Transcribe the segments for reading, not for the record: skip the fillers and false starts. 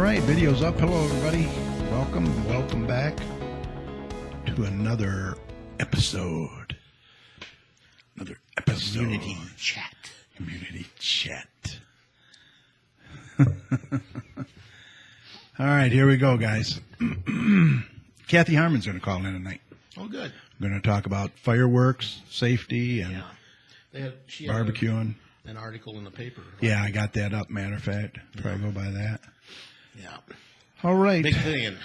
right, video's up. Hello, everybody. Welcome back to another episode. Community chat. All right, here we go, guys. Cathy Harman's going to call in tonight. Oh, good. We're going to talk about fireworks, safety, and She had barbecuing. an article in the paper. Yeah, I got that up, matter of fact. Probably go by that. Yeah. All right. Big thing. And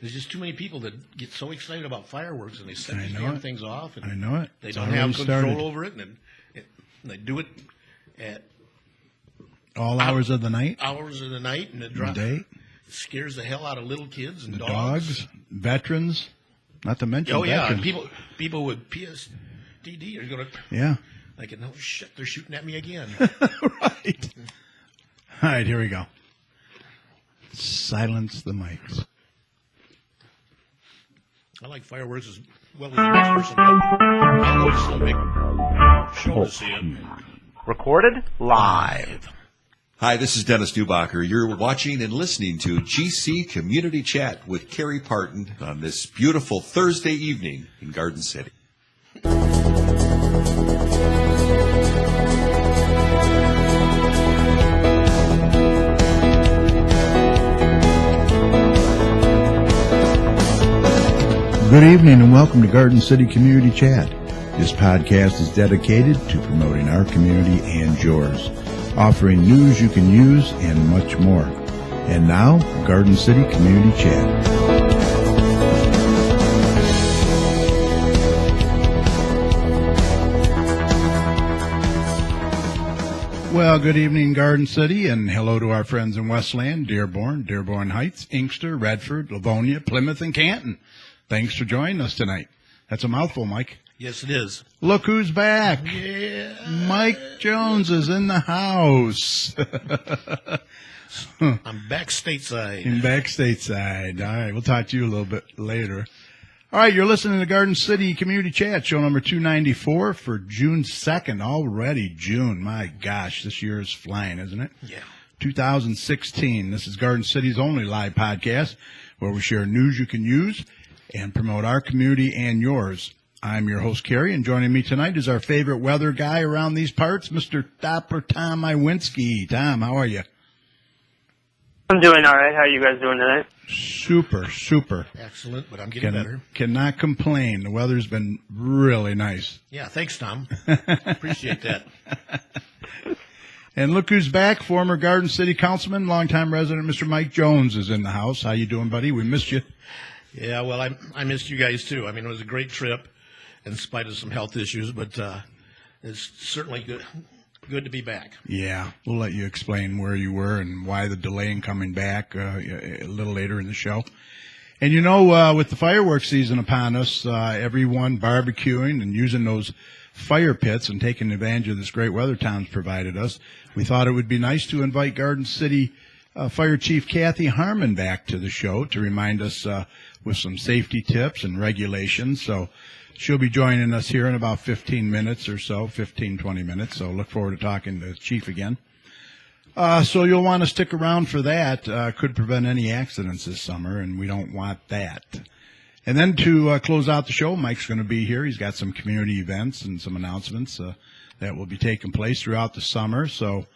there's just too many people that get so excited about fireworks and they set these damn things off. And I know it. They It's don't have already control started. over it. And they do it at All hours of the night? hours of the night. And it Day? scares the hell out of little kids and The dogs. dogs, veterans, not to mention Oh, yeah. veterans. And people with PSDD are going to... Yeah. Like, no shit, they're shooting at me again. Right. All right, here we go. Silence the mics. I like fireworks as well as the next person. I'll go to some big show to see it. Recorded live. Hi, this is Dennis Newbacher. You're watching and listening to GC Community Chat with Kerry Parton on this beautiful Thursday evening in Garden City. Good evening and welcome to Garden City Community Chat. This podcast is dedicated to promoting our community and yours, offering news you can use and much more. And now, Garden City Community Chat. Well, good evening, Garden City, and hello to our friends in Westland, Dearborn Heights, Inkster, Redford, Livonia, Plymouth, and Canton. Thanks for joining us tonight. That's a mouthful, Mike. Yes, it is. Look who's back. Yeah. Mike Jones is in the house. I'm back stateside. In back stateside. All right, we'll talk to you a little bit later. All right, you're listening to Garden City Community Chat, show number 294 for June 2nd. Already June. My gosh, this year is flying, isn't it? Yeah. 2016. This is Garden City's only live podcast where we share news you can use and promote our community and yours. I'm your host, Kerry, and joining me tonight is our favorite weather guy around these parts, Mr. Dr. Tom Iwinski. Tom, how are you? I'm doing all right. How are you guys doing tonight? Super. Excellent, but I'm getting better. Cannot complain. The weather's been really nice. Yeah, thanks, Tom. Appreciate that. And look who's back, former Garden City Councilman, longtime resident, Mr. Mike Jones is in the house. How you doing, buddy? We missed you. Yeah, well, I missed you guys, too. I mean, it was a great trip in spite of some health issues, but it's certainly good to be back. Yeah, we'll let you explain where you were and why the delay in coming back a little later in the show. And, you know, with the fireworks season upon us, everyone barbecuing and using those fire pits and taking advantage of this great weather Tom's provided us, we thought it would be nice to invite Garden City Fire Chief Cathy Harman back to the show to remind us with some safety tips and regulations. So she'll be joining us here in about 15 minutes or so, 20 minutes. So look forward to talking to the Chief again. So you'll want to stick around for that. Could prevent any accidents this summer, and we don't want that. And then to close out the show, Mike's going to be here. He's got some community events and some announcements that will be taking place throughout the summer. So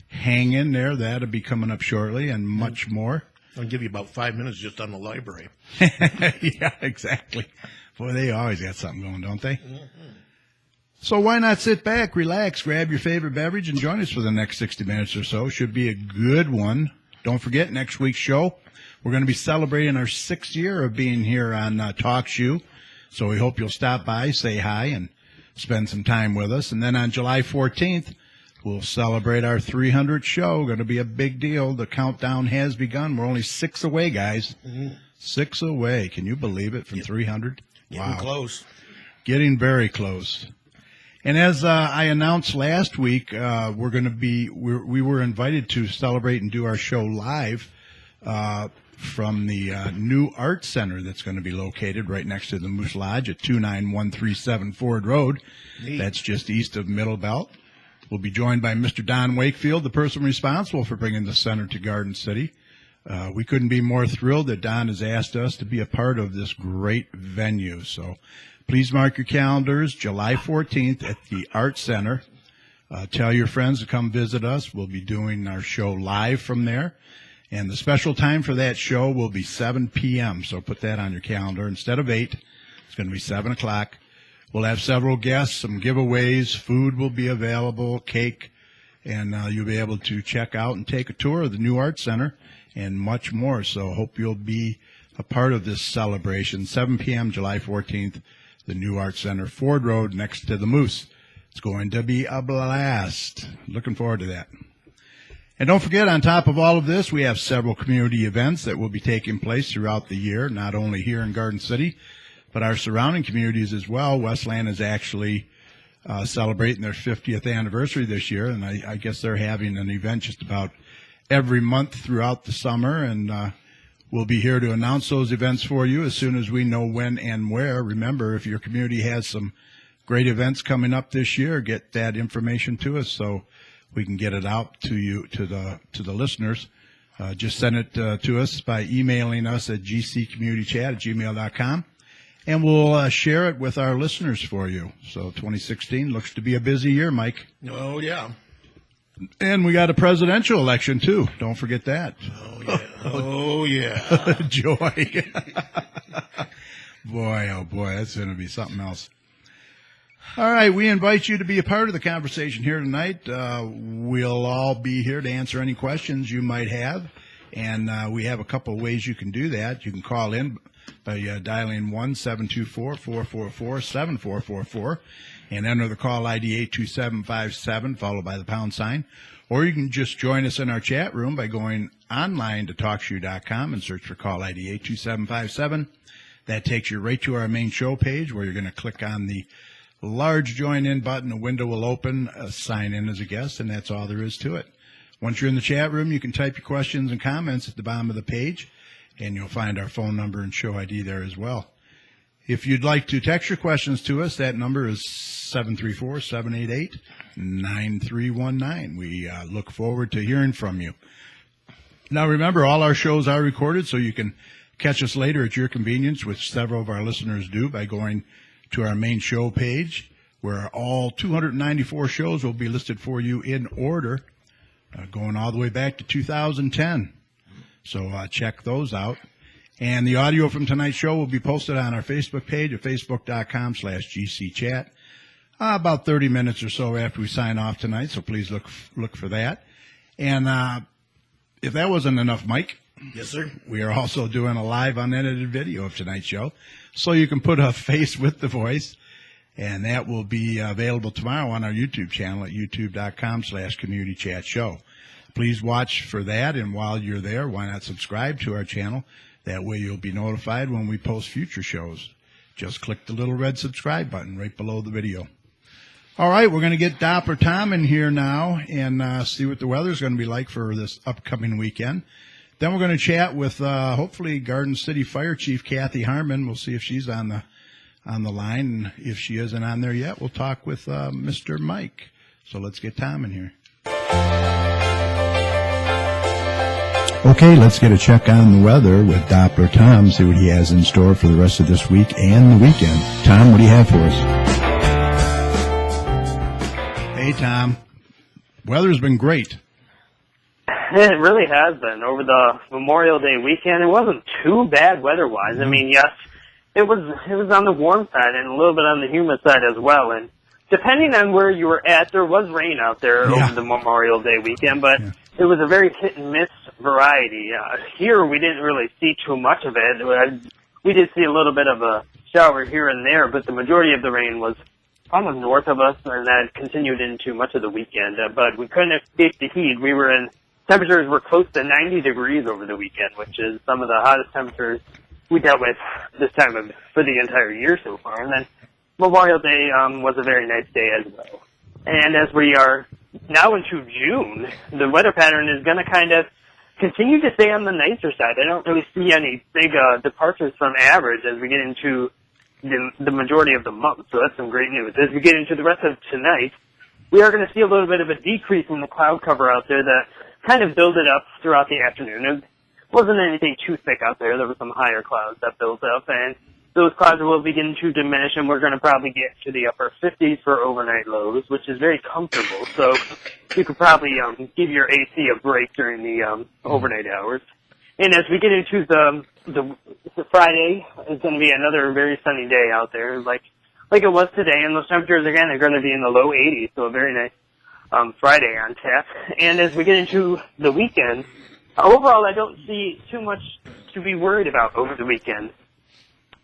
hang in there. That'll be coming up shortly and much more. I'll give you about 5 minutes just on the library. Yeah, exactly. Boy, they always got something going, don't they? Mm-hmm. So why not sit back, relax, grab your favorite beverage, and join us for the next 60 minutes or so. Should be a good one. Don't forget, next week's show, we're going to be celebrating our 6th year of being here on Talk Shoe. So we hope you'll stop by, say hi, and spend some time with us. And then on July 14th, we'll celebrate our 300th show. Going to be a big deal. The countdown has begun. We're only 6 away, guys. Mm-hmm. 6 away. Can you believe it? From 300? Getting close. Getting very close. And as I announced last week, we were invited to celebrate and do our show live from the new art center that's going to be located right next to the Moose Lodge at 29137 Ford Road. Neat. That's just east of Middle Belt. We'll be joined by Mr. Don Wakefield, the person responsible for bringing the center to Garden City. We couldn't be more thrilled that Don has asked us to be a part of this great venue. So please mark your calendars, July 14th at the Art Center. Tell your friends to come visit us. We'll be doing our show live from there. And the special time for that show will be 7 p.m., so put that on your calendar. Instead of 8, it's going to be 7 o'clock. We'll have several guests, some giveaways, food will be available, cake, and you'll be able to check out and take a tour of the new Art Center and much more. So hope you'll be a part of this celebration. 7 p.m., July 14th, the new Art Center, Ford Road, next to the Moose. It's going to be a blast. Looking forward to that. And don't forget, on top of all of this, we have several community events that will be taking place throughout the year, not only here in Garden City, but our surrounding communities as well. Westland is actually celebrating their 50th anniversary this year, and I guess they're having an event just about every month throughout the summer, and we'll be here to announce those events for you as soon as we know when and where. Remember, if your community has some great events coming up this year, get that information to us so we can get it out to you, to the listeners. Just send it to us by emailing us at gccommunitychat@gmail.com, and we'll share it with our listeners for you. So 2016 looks to be a busy year, Mike. Oh, yeah. And we got a presidential election, too. Don't forget that. Oh, yeah. Oh, yeah. Joy. Boy, oh, boy, that's going to be something else. All right, we invite you to be a part of the conversation here tonight. We'll all be here to answer any questions you might have, and we have a couple of ways you can do that. You can call in by dialing 1-724-444-7444 and enter the call ID 82757 followed by the pound sign. Or you can just join us in our chat room by going online to TalkShoe.com and search for call ID 82757. That takes you right to our main show page where you're going to click on the large join in button. A window will open, sign in as a guest, and that's all there is to it. Once you're in the chat room, you can type your questions and comments at the bottom of the page, and you'll find our phone number and show ID there as well. If you'd like to text your questions to us, that number is 734-788-9319. We look forward to hearing from you. Now, remember, all our shows are recorded, so you can catch us later at your convenience, which several of our listeners do by going to our main show page, where all 294 shows will be listed for you in order, going all the way back to 2010. So check those out. And the audio from tonight's show will be posted on our Facebook page at facebook.com/GCChat about 30 minutes or so after we sign off tonight, so please look for that. And if that wasn't enough, Mike, Yes, sir. we are also doing a live unedited video of tonight's show, so you can put a face with the voice, and that will be available tomorrow on our YouTube channel at youtube.com/communitychatshow. Please watch for that, and while you're there, why not subscribe to our channel? That way you'll be notified when we post future shows. Just click the little red subscribe button right below the video. All right, we're going to get Dopper Tom in here now and see what the weather's going to be like for this upcoming weekend. Then we're going to chat with hopefully Garden City Fire Chief Cathy Harman. We'll see if she's on the line, and if she isn't on there yet, we'll talk with Mr. Mike. So let's get Tom in here. Okay, let's get a check on the weather with Doppler Tom, see what he has in store for the rest of this week and the weekend. Tom, what do you have for us? Hey, Tom. Weather's been great. It really has been. Over the Memorial Day weekend, it wasn't too bad weather-wise. I mean, yes, it was on the warm side and a little bit on the humid side as well. And depending on where you were at, there was rain out there over the Memorial Day weekend, but it was a very hit-and-miss variety. Here, we didn't really see too much of it. We did see a little bit of a shower here and there, but the majority of the rain was almost north of us, and that continued into much of the weekend. But we couldn't escape the heat. Temperatures were close to 90 degrees over the weekend, which is some of the hottest temperatures we dealt with this time for the entire year so far. And then Memorial Day was a very nice day as well. And as we are now into June, the weather pattern is going to kind of continue to stay on the nicer side. I don't really see any big departures from average as we get into the majority of the month. So that's some great news. As we get into the rest of tonight, we are going to see a little bit of a decrease in the cloud cover out there that kind of build it up throughout the afternoon. And wasn't anything too thick out there. There were some higher clouds that built up, and those clouds will begin to diminish, and we're going to probably get to the upper 50s for overnight lows, which is very comfortable. So you could probably give your AC a break during the overnight hours. And as we get into the Friday, it's going to be another very sunny day out there, like it was today. And those temperatures again are going to be in the low 80s, so a very nice Friday on tap. And as we get into the weekend, overall, I don't see too much to be worried about over the weekend.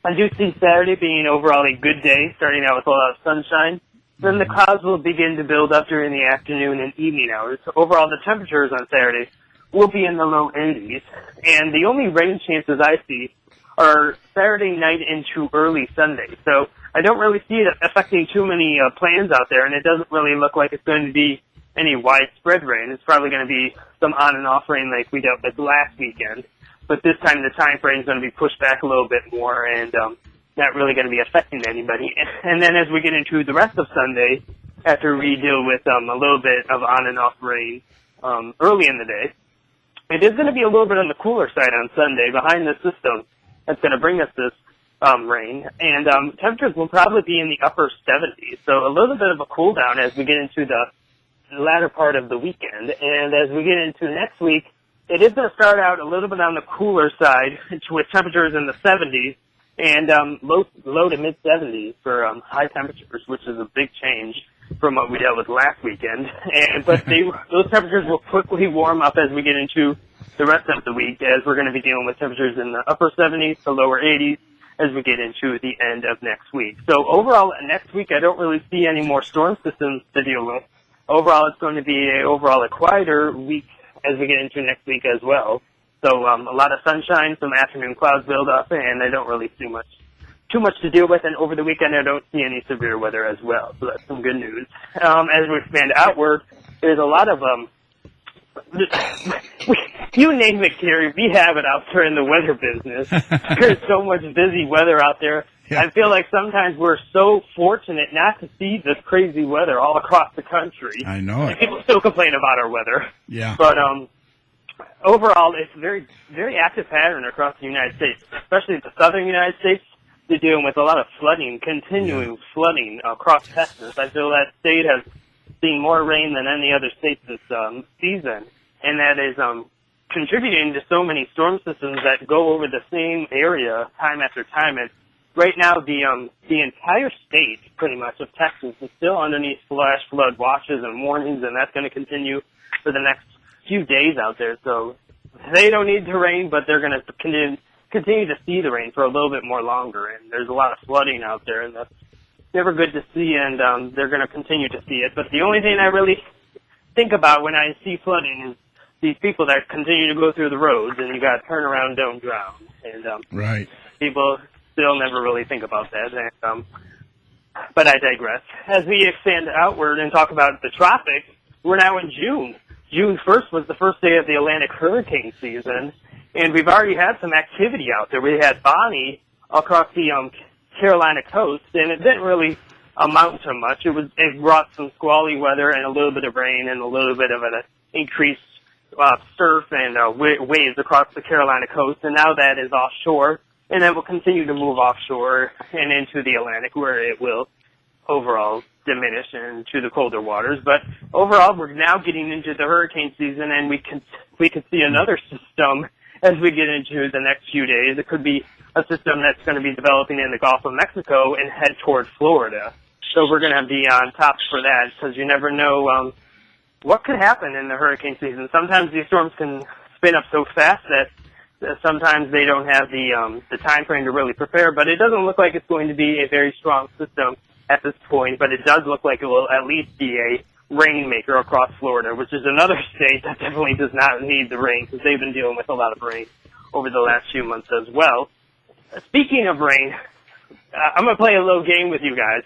I do see Saturday being overall a good day, starting out with a lot of sunshine. Then the clouds will begin to build up during the afternoon and evening hours. So overall, the temperatures on Saturday will be in the low 80s. And the only rain chances I see are Saturday night into early Sunday. So I don't really see it affecting too many plans out there, and it doesn't really look like it's going to be any widespread rain. It's probably going to be some on and off rain like we dealt with last weekend. But this time the time frame is going to be pushed back a little bit more and not really going to be affecting anybody. And then as we get into the rest of Sunday, after we deal with a little bit of on and off rain early in the day, it is going to be a little bit on the cooler side on Sunday behind the system that's going to bring us this rain. And temperatures will probably be in the upper 70s, so a little bit of a cool down as we get into the latter part of the weekend. And as we get into next week, it is going to start out a little bit on the cooler side with temperatures in the 70s and low to mid 70s for high temperatures, which is a big change from what we dealt with last weekend. But those temperatures will quickly warm up as we get into the rest of the week, as we're going to be dealing with temperatures in the upper 70s to lower 80s as we get into the end of next week. So overall, next week, I don't really see any more storm systems to deal with. Overall, it's going to be a quieter week as we get into next week as well. So a lot of sunshine, some afternoon clouds build up, and I don't really see too much to deal with. And over the weekend, I don't see any severe weather as well. So that's some good news. As we expand outward, there's a lot of you name it, Kerry. We have it out there in the weather business. There's so much busy weather out there. Yeah. I feel like sometimes we're so fortunate not to see this crazy weather all across the country. I know it. People still complain about our weather. Yeah. But overall, it's a very, very active pattern across the United States, especially the southern United States. They're dealing with a lot of flooding, continuing flooding across Texas. I feel that state has seen more rain than any other state this season, and that is contributing to so many storm systems that go over the same area time after time. And right now, the entire state, pretty much, of Texas is still underneath flash flood watches and warnings, and that's going to continue for the next few days out there. So they don't need the rain, but they're going to continue to see the rain for a little bit more longer. And there's a lot of flooding out there, and that's never good to see, and they're going to continue to see it. But the only thing I really think about when I see flooding is these people that continue to go through the roads, and you got to turn around, don't drown. And right. People still never really think about that. And, but I digress. As we expand outward and talk about the tropics, we're now in June. June 1st was the first day of the Atlantic hurricane season, and we've already had some activity out there. We had Bonnie across the Carolina coast, and it didn't really amount to much. It brought some squally weather and a little bit of rain and a little bit of an increased surf and waves across the Carolina coast, and now that is offshore, and it will continue to move offshore and into the Atlantic, where it will overall diminish into the colder waters. But overall, we're now getting into the hurricane season, and we can see another system as we get into the next few days. It could be a system that's going to be developing in the Gulf of Mexico and head toward Florida. So we're going to be on top for that, because you never know what could happen in the hurricane season. Sometimes these storms can spin up so fast that sometimes they don't have the time frame to really prepare. But it doesn't look like it's going to be a very strong system at this point, but it does look like it will at least be a rainmaker across Florida, which is another state that definitely does not need the rain, because they've been dealing with a lot of rain over the last few months as well. Speaking of rain, I'm going to play a little game with you guys.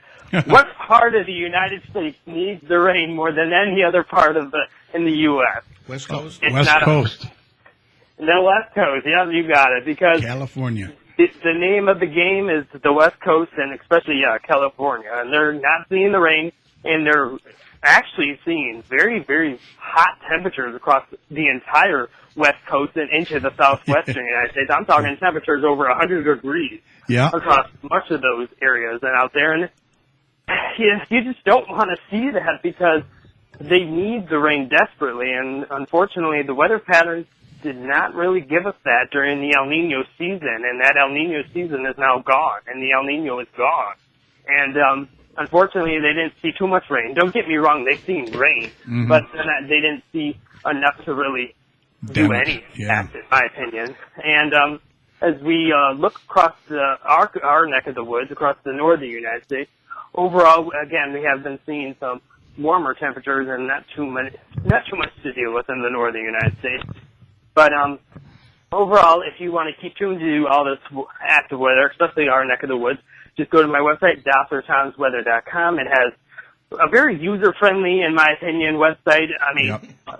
What part of the United States needs the rain more than any other part of in the U.S.? West Coast? West Coast. The West Coast, yeah, you got it, because California. The name of the game is the West Coast, and especially California, and they're not seeing the rain, and they're actually seeing very, very hot temperatures across the entire West Coast and into the southwestern United States. I'm talking temperatures over 100 degrees across much of those areas and out there. And you just don't want to see that because they need the rain desperately. And unfortunately, the weather patterns did not really give us that during the El Nino season. And that El Nino season is now gone, and the El Nino is gone. And unfortunately, they didn't see too much rain. Don't get me wrong, they've seen rain, but they didn't see enough to really do any impact, in my opinion. And as we look across our neck of the woods, across the northern United States, overall, again, we have been seeing some warmer temperatures and not too much to deal with in the northern United States. But overall, if you want to keep tuned to all this active weather, especially our neck of the woods, just go to my website, DrTomsWeather.com. It has a very user-friendly, in my opinion, website. I mean,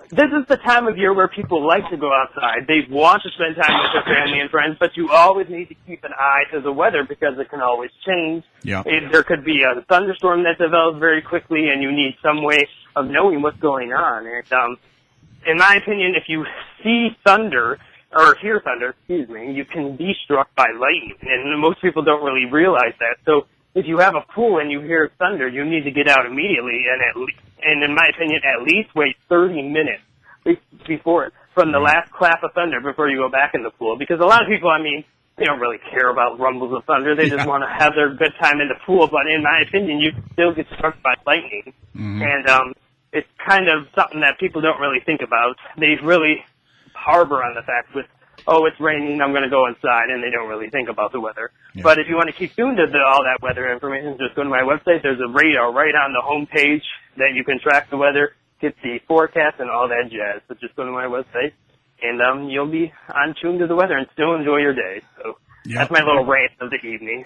this is the time of year where people like to go outside. They want to spend time with their family and friends, but you always need to keep an eye to the weather because it can always change. There could be a thunderstorm that develops very quickly, and you need some way of knowing what's going on. And in my opinion, if you see thunder, or hear thunder, you can be struck by lightning, and most people don't really realize that. So if you have a pool and you hear thunder, you need to get out immediately, and in my opinion, at least wait 30 minutes before from the last clap of thunder before you go back in the pool, because a lot of people, I mean, they don't really care about rumbles of thunder. They just want to have their good time in the pool, but in my opinion, you still get struck by lightning, and it's kind of something that people don't really think about. They really harbor on the fact with, oh, it's raining, I'm going to go inside, and they don't really think about the weather. But if you want to keep tuned to all that weather information, just go to my website. There's a radar right on the home page that you can track the weather, get the forecast, and all that jazz. So just go to my website, and you'll be on tune to the weather and still enjoy your day. So that's my little rant of the evening.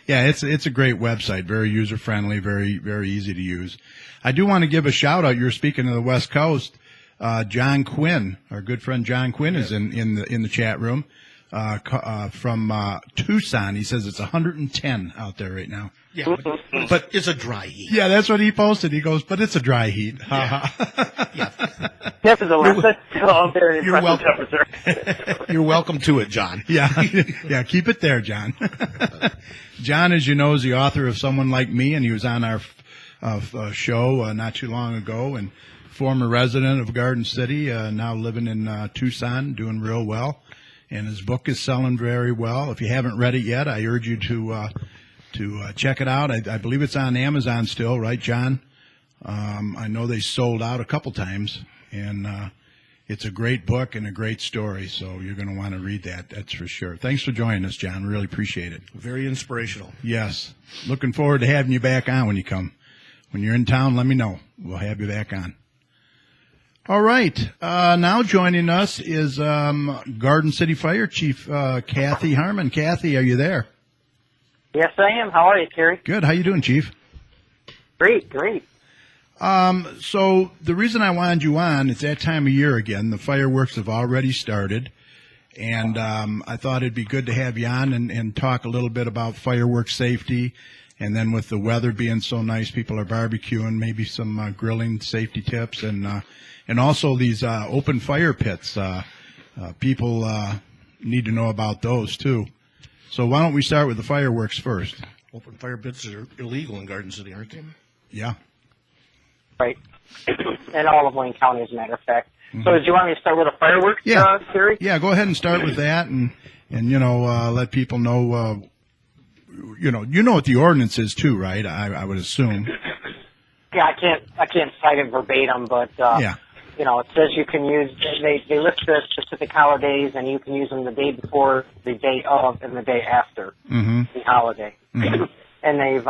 Yeah, it's a great website, very user-friendly, very, very easy to use. I do want to give a shout-out. You're speaking of the West Coast. John Quinn, our good friend John Quinn, is in the chat room from Tucson. He says it's 110 out there right now. Yeah, but it's a dry heat. Yeah, that's what he posted. He goes, but it's a dry heat. Yeah. Nevertheless, that's still very impressive temperature. You're welcome to it, John. Yeah, keep it there, John. John, as you know, is the author of Someone Like Me, and he was on our show not too long ago, and former resident of Garden City, now living in Tucson, doing real well. And his book is selling very well. If you haven't read it yet, I urge you to check it out. I believe it's on Amazon still, right, John? I know they sold out a couple times, and it's a great book and a great story, so you're going to want to read that, that's for sure. Thanks for joining us, John. Really appreciate it. Very inspirational. Yes. Looking forward to having you back on when you come. When you're in town, let me know. We'll have you back on. All right. Now joining us is Garden City Fire Chief Cathy Harman. Cathy, are you there? Yes, I am. How are you, Kerry? Good. How you doing, Chief? Great. So the reason I wanted you on, it's that time of year again. The fireworks have already started, and I thought it'd be good to have you on and talk a little bit about fireworks safety. And then with the weather being so nice, people are barbecuing, maybe some grilling safety tips, and also these open fire pits. People need to know about those too. So why don't we start with the fireworks first? Open fire pits are illegal in Garden City, aren't they? Yeah. Right. In all of Wayne County, as a matter of fact. So do you want me to start with the fireworks, Kerry? Yeah, go ahead and start with that, and let people know. You know what the ordinance is too, right? I would assume. Yeah, I can't cite it verbatim, but it says you can use. They list the specific holidays, and you can use them the day before, the day of, and the day after the holiday. And they've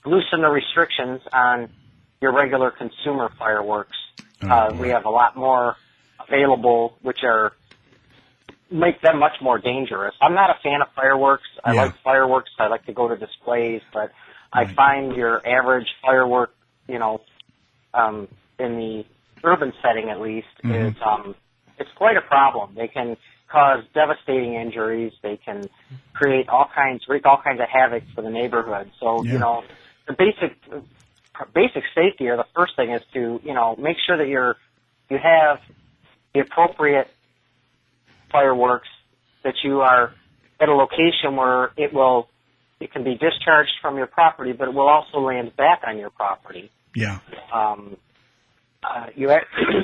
loosened the restrictions on your regular consumer fireworks. We have a lot more available, which make them much more dangerous. I'm not a fan of fireworks. I like fireworks. I like to go to displays, but I find your average firework, in the urban setting at least, is it's quite a problem. They can cause devastating injuries. They can wreak all kinds of havoc for the neighborhood. So, the basic basic safety, or the first thing is to, make sure that you have the appropriate fireworks, that you are at a location where it can be discharged from your property, but it will also land back on your property. Yeah.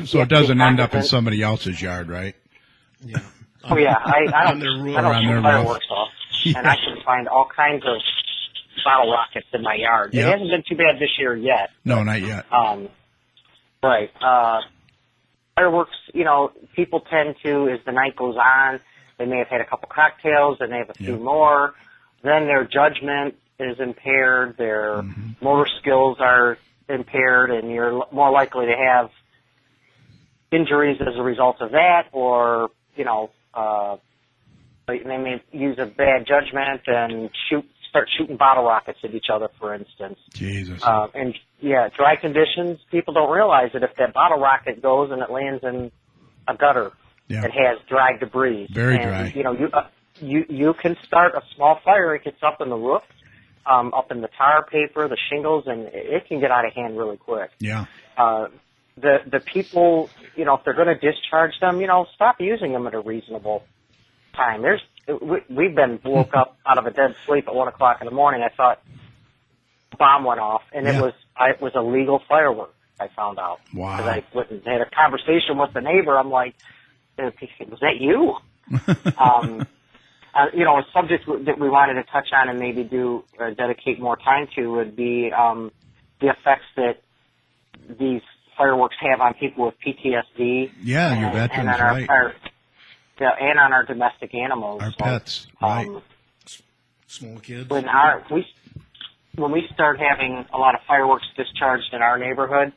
So it doesn't end up in somebody else's yard, right? Yeah. Oh yeah, I don't shoot fireworks off, Yeah. and I can find all kinds of bottle rockets in my yard. Yeah. It hasn't been too bad this year yet. No, not yet. Right. Fireworks, people tend to, as the night goes on, they may have had a couple cocktails, and they have a few more. Then their judgment is impaired, their motor skills are impaired, and you're more likely to have injuries as a result of that, or, they may use a bad judgment and start shooting bottle rockets at each other, for instance. Jesus. Dry conditions, people don't realize that if that bottle rocket goes and it lands in a gutter, it has dry debris. Very dry. You can start a small fire. It gets up in the roof, up in the tar paper, the shingles, and it can get out of hand really quick. Yeah. The people, if they're going to discharge them, stop using them at a reasonable time. We've been woke up out of a dead sleep at 1 o'clock in the morning. I thought a bomb went off, and it was a legal firework. I found out. Wow. Because I went and had a conversation with the neighbor. I'm like, was that you? A subject that we wanted to touch on and maybe dedicate more time to would be the effects that these fireworks have on people with PTSD. Yeah, your veterans, and right. And on our domestic animals. Our pets, right. Small kids. When we start having a lot of fireworks discharged in our neighborhood,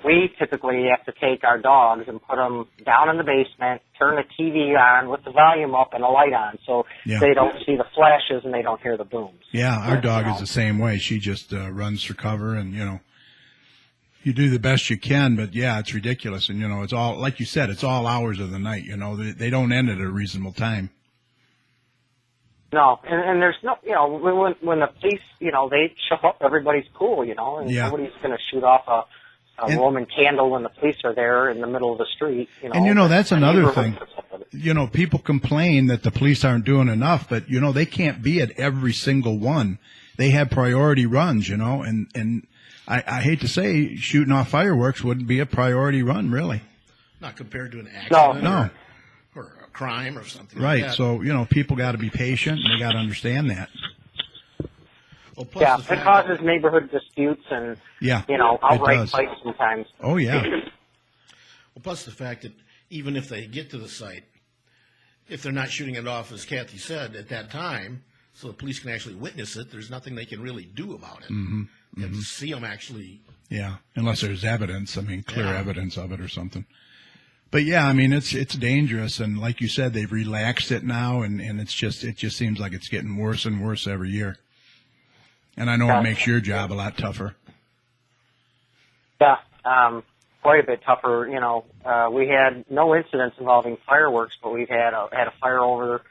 we typically have to take our dogs and put them down in the basement, turn the TV on with the volume up and a light on, so they don't see the flashes and they don't hear the booms. Yeah, our dog is the same way. She just runs for cover, and you do the best you can, but it's ridiculous. And it's all, like you said, it's all hours of the night. They don't end at a reasonable time. No, and there's no, when the police, they show up, everybody's cool, and nobody's going to shoot off a Roman candle when the police are there in the middle of the street. And that's another thing. People complain that the police aren't doing enough, but they can't be at every single one. They have priority runs, and I hate to say, shooting off fireworks wouldn't be a priority run, really. Not compared to an accident. No. Or a crime or something right. like that. So, people got to be patient, and they got to understand that. Well, plus it causes neighborhood disputes and, outright fights sometimes. Oh, yeah. Well, plus the fact that even if they get to the site, if they're not shooting it off, as Cathy said, at that time, so the police can actually witness it, there's nothing they can really do about it. You have to see them actually. Yeah. Unless there's evidence, clear evidence of it or something. But it's dangerous, and like you said, they've relaxed it now, and it just seems like it's getting worse and worse every year. And I know it makes your job a lot tougher. Yeah, quite a bit tougher. We had no incidents involving fireworks, but we've had a fire over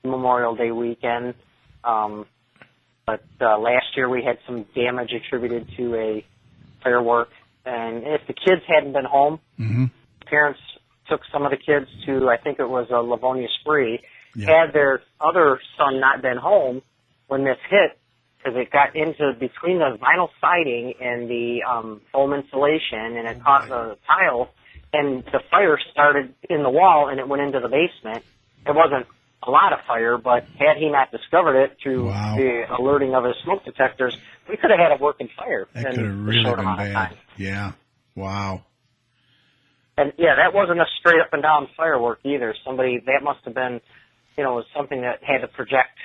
Memorial Day weekend. But last year we had some damage attributed to a firework, and if the kids hadn't been home, parents took some of the kids to, I think it was a Livonia Spree. Had their other son not been home when this hit, because it got into between the vinyl siding and the foam insulation, and it caught the tile, and the fire started in the wall, and it went into the basement. It wasn't a lot of fire, but had he not discovered it through the alerting of his smoke detectors, we could have had a working fire. That could have really been bad. Yeah. Wow. And that wasn't a straight up and down firework either. That must have been, was something that had to project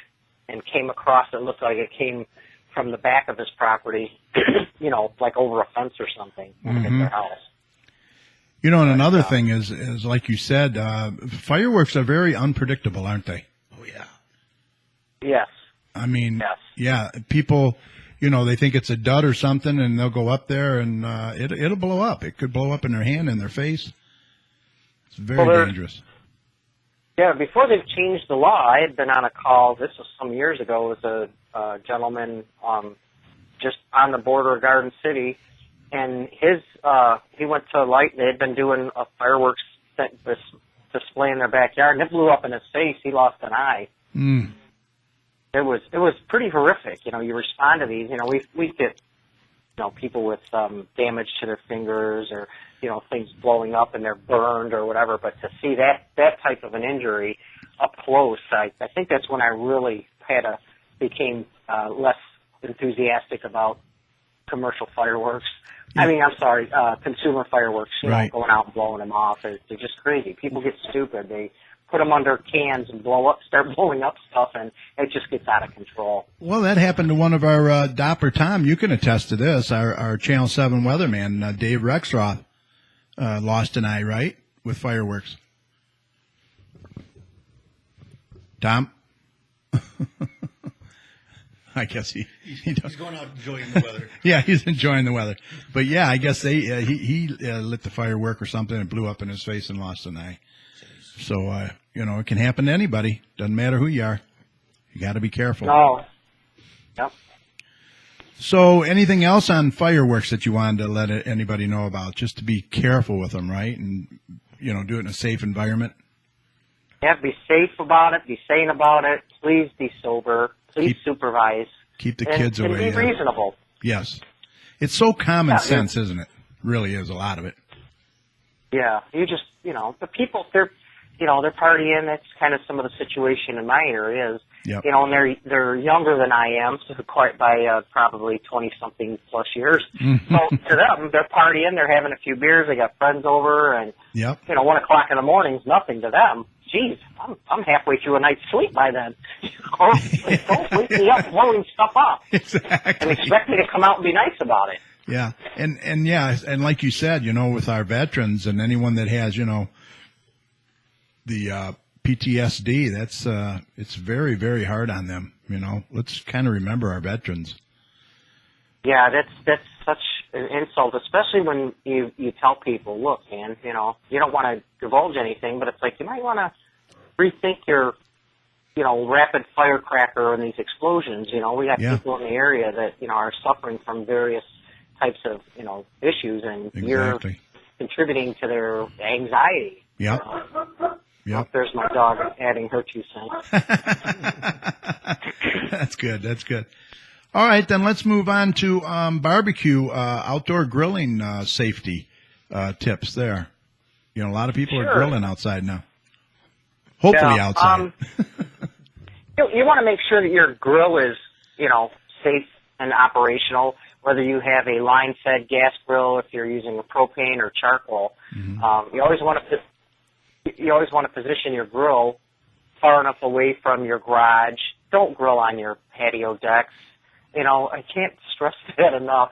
and came across. It looked like it came from the back of his property, like over a fence or something at their house. And another thing is like you said, fireworks are very unpredictable, aren't they? Oh, yeah. Yes. People, they think it's a dud or something, and they'll go up there, and it'll blow up. It could blow up in their hand, in their face. It's very dangerous. Yeah, before they've changed the law, I had been on a call, this was some years ago, with a gentleman just on the border of Garden City, and he went to light. They had been doing a fireworks display in their backyard, and it blew up in his face. He lost an eye. Mm. It was pretty horrific. You respond to these. We get people with damage to their fingers, or things blowing up and they're burned or whatever. But to see that type of an injury up close, I think that's when I really became less enthusiastic about commercial fireworks. Yeah. I mean, I'm sorry, consumer fireworks. Right. Going out and blowing them off. They're just crazy. People get stupid. They put them under cans and start blowing up stuff, and it just gets out of control. Well, that happened to one of our Dopper Tom. You can attest to this. Our Channel 7 weatherman, Dave Rexroth, lost an eye, right, with fireworks. Tom? I guess he does. He's going out enjoying the weather. Yeah, he's enjoying the weather. But yeah, I guess he lit the firework or something and blew up in his face and lost an eye. So it can happen to anybody. Doesn't matter who you are. You got to be careful. No. Yep. So anything else on fireworks that you wanted to let anybody know about? Just to be careful with them, right? And do it in a safe environment. Yeah, be safe about it. Be sane about it. Please be sober. Please supervise. Keep the kids away. And be reasonable. Yes. It's so common sense, isn't it? Really is, a lot of it. Yeah. You just, the people, they're partying. That's kind of some of the situation in my area is, Yep. and they're younger than I am, so quite by probably 20-something plus years. Mm-hmm. So to them, they're partying. They're having a few beers. They got friends over, and, Yep. 1 o'clock in the morning is nothing to them. Geez, I'm halfway through a night's sleep by then. Don't wake me up blowing stuff up. Exactly. And expect me to come out and be nice about it. Yeah. And like you said, with our veterans and anyone that has, the PTSD, that's it's very, very hard on them. Let's kind of remember our veterans. Yeah, that's such an insult, especially when you tell people, look, man, you don't want to divulge anything, but it's like you might want to rethink your, rapid firecracker and these explosions. We got people in the area that, are suffering from various types of, issues, and you're contributing to their anxiety. Yep. Yep. There's my dog adding her 2 cents. That's good. That's good. All right, then let's move on to barbecue, outdoor grilling safety tips there. A lot of people are grilling outside now. Hopefully outside. You want to make sure that your grill is, safe and operational, whether you have a line-fed gas grill, if you're using a propane or charcoal. Mm-hmm. You always want to position your grill far enough away from your garage. Don't grill on your patio decks. I can't stress that enough.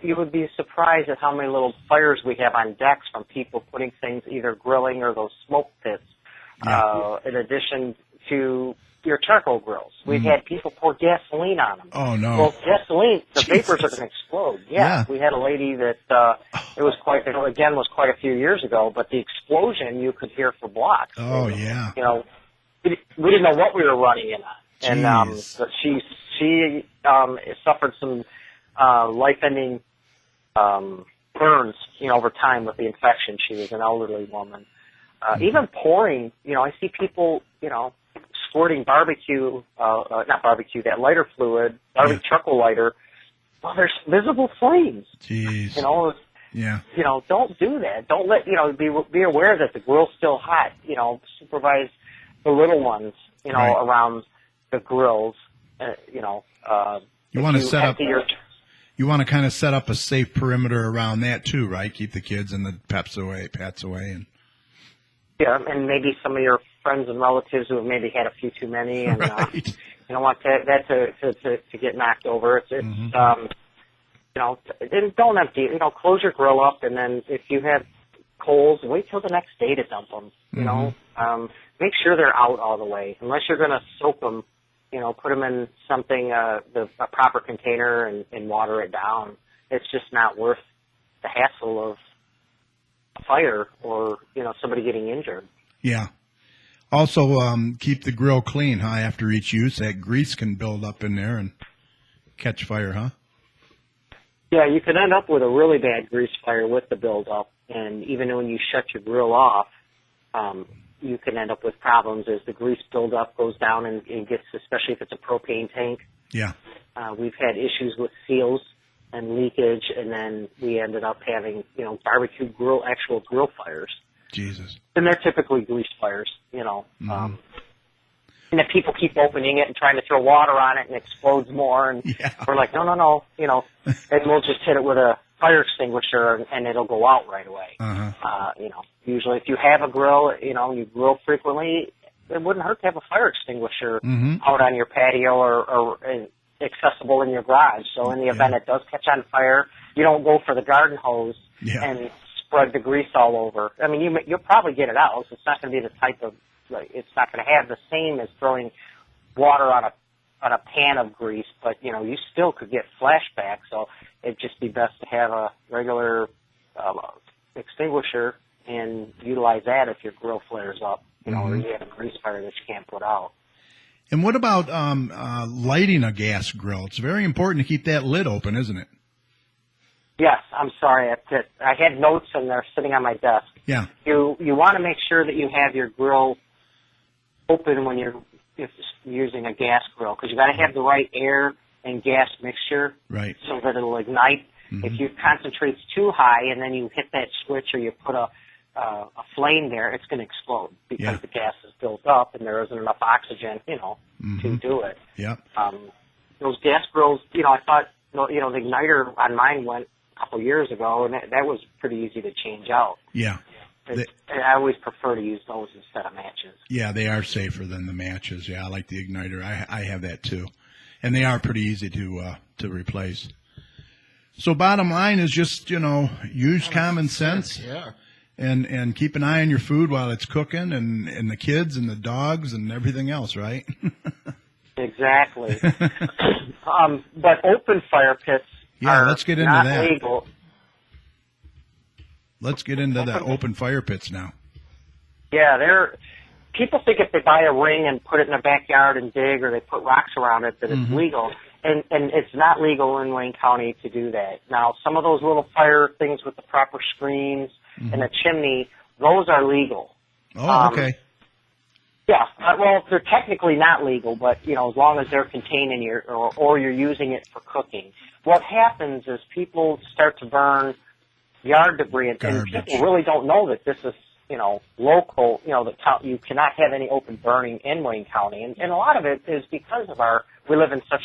You would be surprised at how many little fires we have on decks from people putting things, either grilling or those smoke pits, in addition to your charcoal grills. We've had people pour gasoline on them. Oh, no. Well, gasoline, the vapors are going to explode. Yeah. We had a lady that, it was quite a few years ago, but the explosion you could hear for blocks. Oh, yeah. We didn't know what we were running in on. And but she suffered some life-ending burns, over time with the infection. She was an elderly woman. Even pouring, I see people, squirting that lighter fluid, charcoal lighter. Well, there's visible flames. Jeez. Don't do that. Don't let, be aware that the grill's still hot. Supervise the little ones, around the grills. You want to set up. You want to kind of set up a safe perimeter around that too, right? Keep the kids and the pets away, and. Yeah, and maybe some of your friends and relatives who have maybe had a few too many, and right. You don't want that to get knocked over. It's and don't empty it. Close your grill up, and then if you have coals, wait till the next day to dump them. Make sure they're out all the way, unless you're going to soak them. Put them in something, a proper container, and water it down. It's just not worth the hassle of a fire or, somebody getting injured. Yeah. Also, keep the grill clean, after each use. That grease can build up in there and catch fire, huh? Yeah, you can end up with a really bad grease fire with the buildup, and even when you shut your grill off, you can end up with problems as the grease buildup goes down and gets, especially if it's a propane tank. Yeah. We've had issues with seals and leakage, and then we ended up having, barbecue actual grill fires. Jesus. And they're typically grease fires, and if people keep opening it and trying to throw water on it and it explodes more, and we're like, no, and we'll just hit it with a fire extinguisher and it'll go out right away. Usually if you have a grill, you grill frequently, it wouldn't hurt to have a fire extinguisher out on your patio or accessible in your garage. So in the event it does catch on fire, you don't go for the garden hose and spread the grease all over. I mean, you'll probably get it out. So it's not going to be the type of, it's not going to have the same as throwing water on a pan of grease, but you still could get flashbacks. So it'd just be best to have a regular extinguisher and utilize that if your grill flares up, or you have a grease fire that you can't put out. And what about lighting a gas grill? It's very important to keep that lid open, isn't it? Yes, I'm sorry. I had notes and they're sitting on my desk. Yeah. You want to make sure that you have your grill open when you're using a gas grill, because you got to have the right air and gas mixture, right, so that it'll ignite. If you concentrate too high and then you hit that switch or you put a flame there, it's going to explode because the gas is built up and there isn't enough oxygen, to do it. Yeah. Those gas grills, I thought, the igniter on mine went a couple years ago, and that was pretty easy to change out. Yeah. I always prefer to use those instead of matches. Yeah, they are safer than the matches. Yeah, I like the igniter. I have that too, and they are pretty easy to replace. So bottom line is just use common sense. Yeah. And keep an eye on your food while it's cooking, and the kids and the dogs and everything else, right? Exactly. But open fire pits are let's get into not that. legal. Let's get into the open fire pits now. Yeah, people think if they buy a ring and put it in their backyard and dig, or they put rocks around it, that it's legal. And it's not legal in Wayne County to do that. Now, some of those little fire things with the proper screens and a chimney, those are legal. Oh, okay. Yeah, well, they're technically not legal, but as long as they're contained in or you're using it for cooking. What happens is people start to burn yard debris, and people really don't know that this is local. You cannot have any open burning in Wayne County, and a lot of it is because of we live in such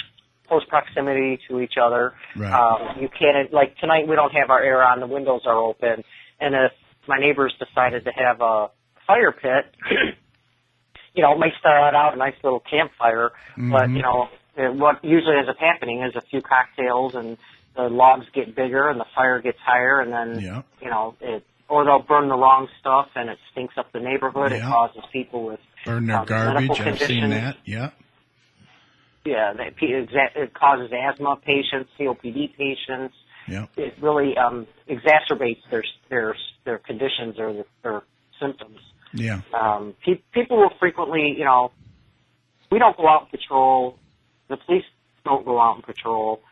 close proximity to each other. Right. You can't, like tonight, we don't have our air on, the windows are open, and if my neighbors decided to have a fire pit, it might start out a nice little campfire, but, what usually ends up happening is a few cocktails and the logs get bigger and the fire gets higher, and then, or they'll burn the wrong stuff and it stinks up the neighborhood. Yeah. It causes people with burn their garbage. I've seen that. Yeah. Yeah, it causes asthma patients, COPD patients. Yeah. It really exacerbates their conditions or their symptoms. Yeah. People will frequently, we don't go out and patrol. The police don't go out and patrol.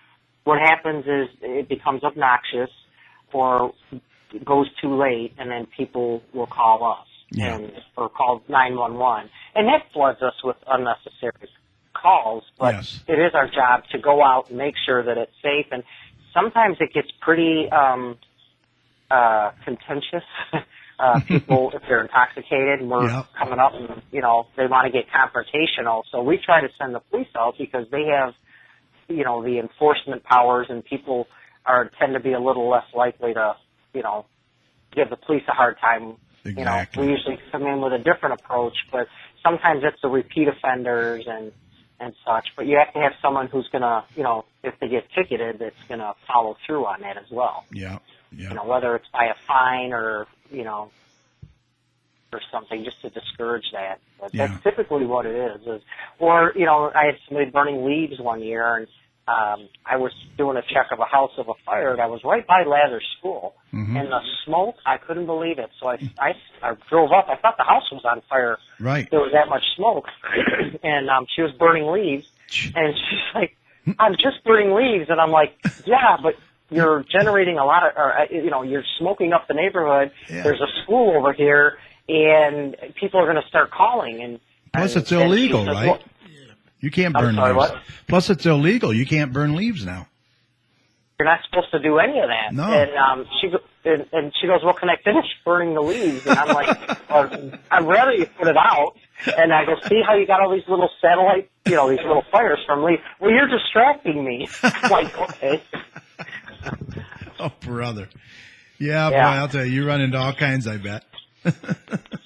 What happens is it becomes obnoxious or it goes too late, and then people will call us or call 911. And that floods us with unnecessary calls, but it is our job to go out and make sure that it's safe. And sometimes it gets pretty contentious. People, if they're intoxicated and we're coming up and, they want to get confrontational. So we try to send the police out because they have, the enforcement powers, and people tend to be a little less likely to, give the police a hard time. Exactly. We usually come in with a different approach, but sometimes it's the repeat offenders and such. But you have to have someone who's going to, if they get ticketed, that's going to follow through on that as well. Yeah. Yeah. Whether it's by a fine or, or something, just to discourage that. But that's typically what it is. Or, I had somebody burning leaves one year, and I was doing a check of a house of a fire, and I was right by Lather School. And the smoke, I couldn't believe it. So I drove up. I thought the house was on fire. Right. There was that much smoke. And she was burning leaves. And she's like, I'm just burning leaves. And I'm like, yeah, but you're generating a lot of, you're smoking up the neighborhood. Yeah. There's a school over here, and people are going to start calling. And Plus, it's illegal, says, right? well, You can't I'm burn sorry, leaves. what? Plus, it's illegal. You can't burn leaves now. you're not supposed to do any of that. No. And she goes, well, can I finish burning the leaves? And I'm like, well, I'd rather you put it out. And I go, see how you got all these little satellite, these little fires from leaves? Well, you're distracting me. I'm like, okay. Oh, brother. Yeah, Yeah. boy, I'll tell you, you run into all kinds, I bet.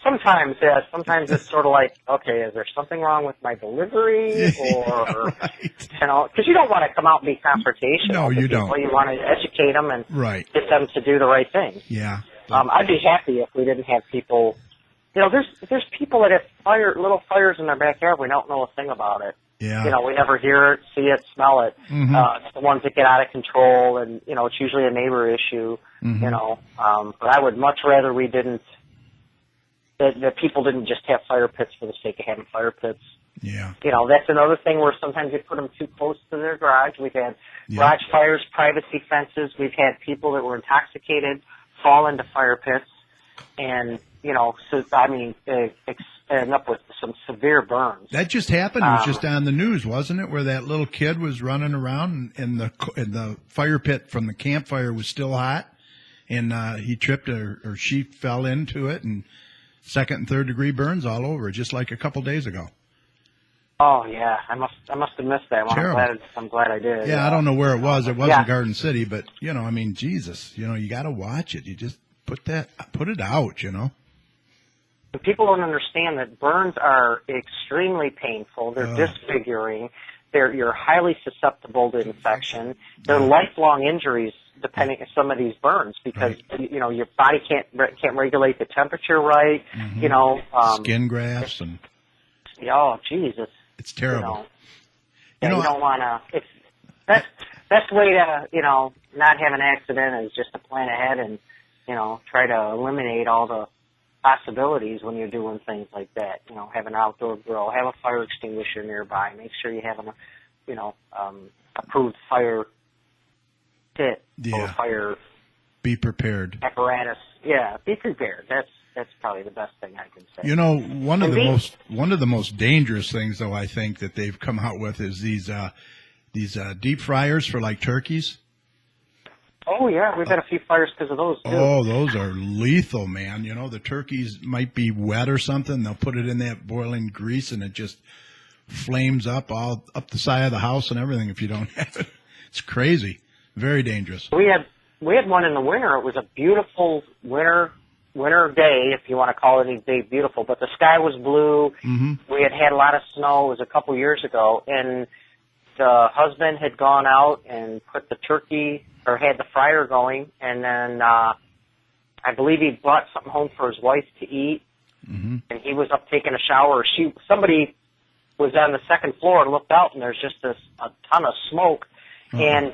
Sometimes, yeah. Sometimes it's sort of like, okay, is there something wrong with my delivery, or Right. because you don't want to come out and be confrontational. No, with you people. don't. You want to educate them and Right. get them to do the right thing. Yeah. I'd be happy if we didn't have people. There's people that have little fires in their backyard. We don't know a thing about it. Yeah. We never hear it, see it, smell it. Mhm. It's the ones that get out of control, and it's usually a neighbor issue. Mhm. But I would much rather we didn't. That people didn't just have fire pits for the sake of having fire pits. Yeah. That's another thing where sometimes they put them too close to their garage. We've had Yeah. garage fires, privacy fences. We've had people that were intoxicated fall into fire pits, and end up with some severe burns. That just happened. It was just on the news, wasn't it? Where that little kid was running around and the fire pit from the campfire was still hot, and he tripped or she fell into it, and second and third degree burns all over, just like a couple days ago. Oh yeah, I must have missed that one. Terrible. I'm glad I did. Yeah, I don't know where it was. It wasn't Yeah. Garden City, but Jesus, you got to watch it. You just put it out. And people don't understand that burns are extremely painful. They're disfiguring. You're highly susceptible to infection. They're lifelong injuries, depending on some of these burns, because your body can't regulate the temperature right. Skin grafts and Oh, Jesus. it's terrible. You don't want to. Best way to not have an accident is just to plan ahead and try to eliminate all the possibilities when you're doing things like that. Have an outdoor grill, have a fire extinguisher nearby, make sure you have an approved fire pit or fire Be prepared. apparatus. Yeah, be prepared. That's probably the best thing I can say. One of the most dangerous things, though, I think that they've come out with is these deep fryers for like turkeys. Oh yeah, we've had a few fires because of those too. Oh, those are lethal, man. The turkeys might be wet or something. They'll put it in that boiling grease, and it just flames up all up the side of the house and everything. If you don't have it, it's crazy. Very dangerous. We had one in the winter. It was a beautiful winter day, if you want to call any day beautiful. But the sky was blue. Mm-hmm. We had a lot of snow. It was a couple years ago, and the husband had gone out and put the turkey or had the fryer going, and then I believe he brought something home for his wife to eat, Mm-hmm. and he was up taking a shower. Somebody was on the second floor and looked out, and there's just a ton of smoke, and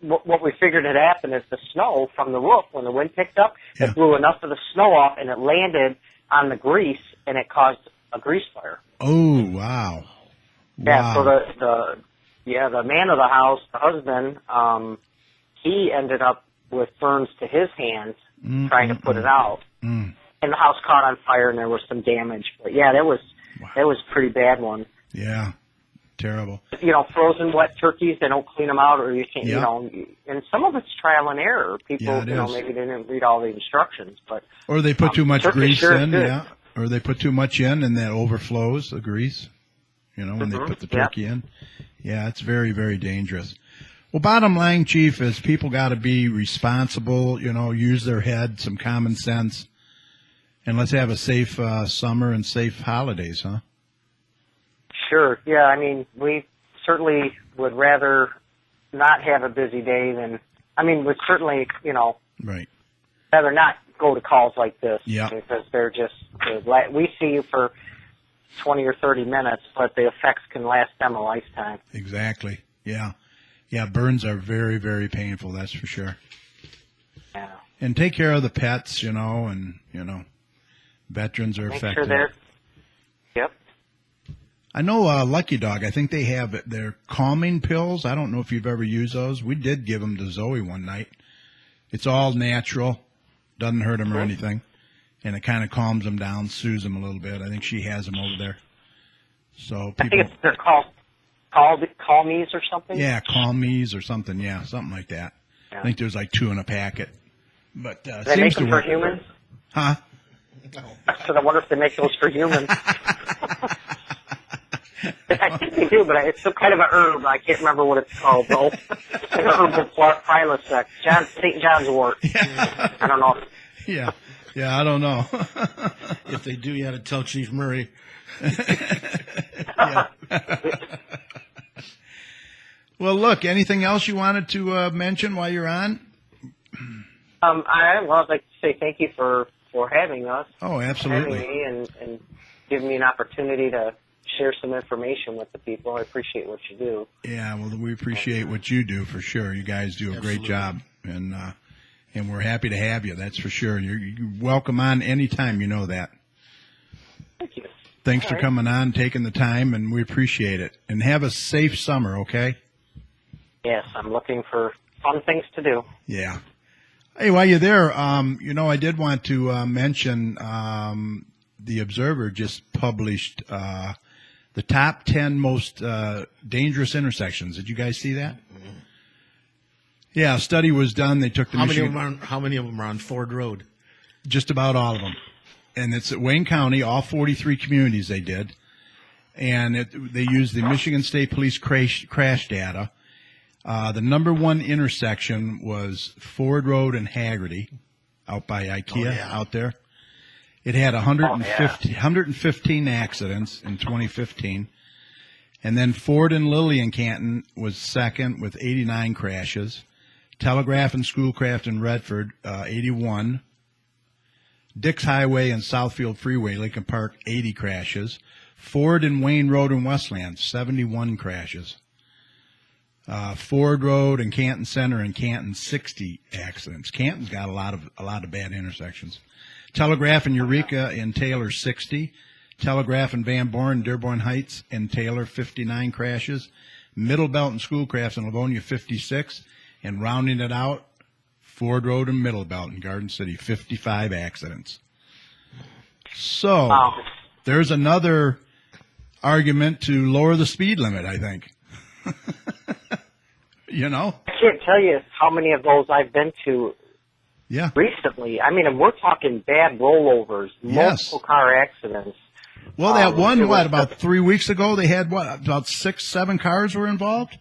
what we figured had happened is the snow from the roof, when the wind picked up, it blew enough of the snow off, and it landed on the grease, and it caused a grease fire. Oh, wow. Yeah, so the man of the house, the husband, he ended up with burns to his hands trying to put it out. And the house caught on fire, and there was some damage. But yeah, that was a pretty bad one. Yeah, terrible. Frozen wet turkeys, they don't clean them out, or you can't, and some of it's trial and error. People, maybe they didn't read all the instructions, but. Or they put too much grease in, good. Or they put too much in, and that overflows the grease, when they put the turkey in. Yeah, it's very, very dangerous. Well, bottom line, Chief, is people got to be responsible, use their head, some common sense, and let's have a safe summer and safe holidays, huh? Sure. Yeah, I mean, we certainly would rather not have a busy day than, we'd certainly, Right. rather not go to calls like this. Yeah. Because they're just, we see you for 20 or 30 minutes, but the effects can last them a lifetime. Exactly. Yeah. Yeah, burns are very, very painful, that's for sure. Yeah. And take care of the pets, and, veterans are Make affected. sure they're, yep. I know Lucky Dog, I think they have their calming pills. I don't know if you've ever used those. We did give them to Zoe one night. It's all natural, doesn't hurt them or anything, and it kind of calms them down, soothes them a little bit. I think she has them over there. So I think they're called Calmies or something. Yeah, Calmies or something. Yeah, something like that. Yeah. I think there's like 2 in a packet. But Do they seems make to them for work. humans? Huh? So I wonder if they make those for humans. I think they do, but it's some kind of a herb. I can't remember what it's called, though. It's like a herbal prilosec. St. John's wort. Yeah. I don't know. Yeah, I don't know. If they do, you got to tell Chief Murray. Yeah. Well, look, anything else you wanted to mention while you're on? I'd like to say thank you for having us. Oh, absolutely. Having me and giving me an opportunity to share some information with the people. I appreciate what you do. Yeah, well, we appreciate what you do for sure. You guys do a great job, and we're happy to have you. That's for sure. You're welcome on anytime. You know that. Thank you. Thanks for coming on, taking the time, and we appreciate it. And have a safe summer, okay? Yes, I'm looking for fun things to do. Yeah. Hey, while you're there, I did want to mention the Observer just published the top 10 most dangerous intersections. Did you guys see that? Mm-hmm. Yeah, a study was done. They took the How many of them are on Ford Road? Just about all of them. And it's at Wayne County, all 43 communities they did. And they used the Michigan State Police crash data. The number 1 intersection was Ford Road and Haggerty, out by IKEA, out there. It had 115 accidents in 2015. And then Ford and Lillian Canton was second with 89 crashes. Telegraph and Schoolcraft in Redford, 81. Dix Highway and Southfield Freeway, Lincoln Park, 80 crashes. Ford and Wayne Road in Westland, 71 crashes. Ford Road and Canton Center and Canton, 60 accidents. Canton's got a lot of bad intersections. Telegraph and Eureka and Taylor, 60. Telegraph and Van Born, Dearborn Heights and Taylor, 59 crashes. Middle Belt and Schoolcraft in Livonia, 56. And rounding it out, Ford Road and Middle Belt in Garden City, 55 accidents. So there's another argument to lower the speed limit, I think. I can't tell you how many of those I've been to recently. I mean, we're talking bad rollovers, multiple car accidents. Well, that one, about 3 weeks ago, they had about 6, 7 cars were involved?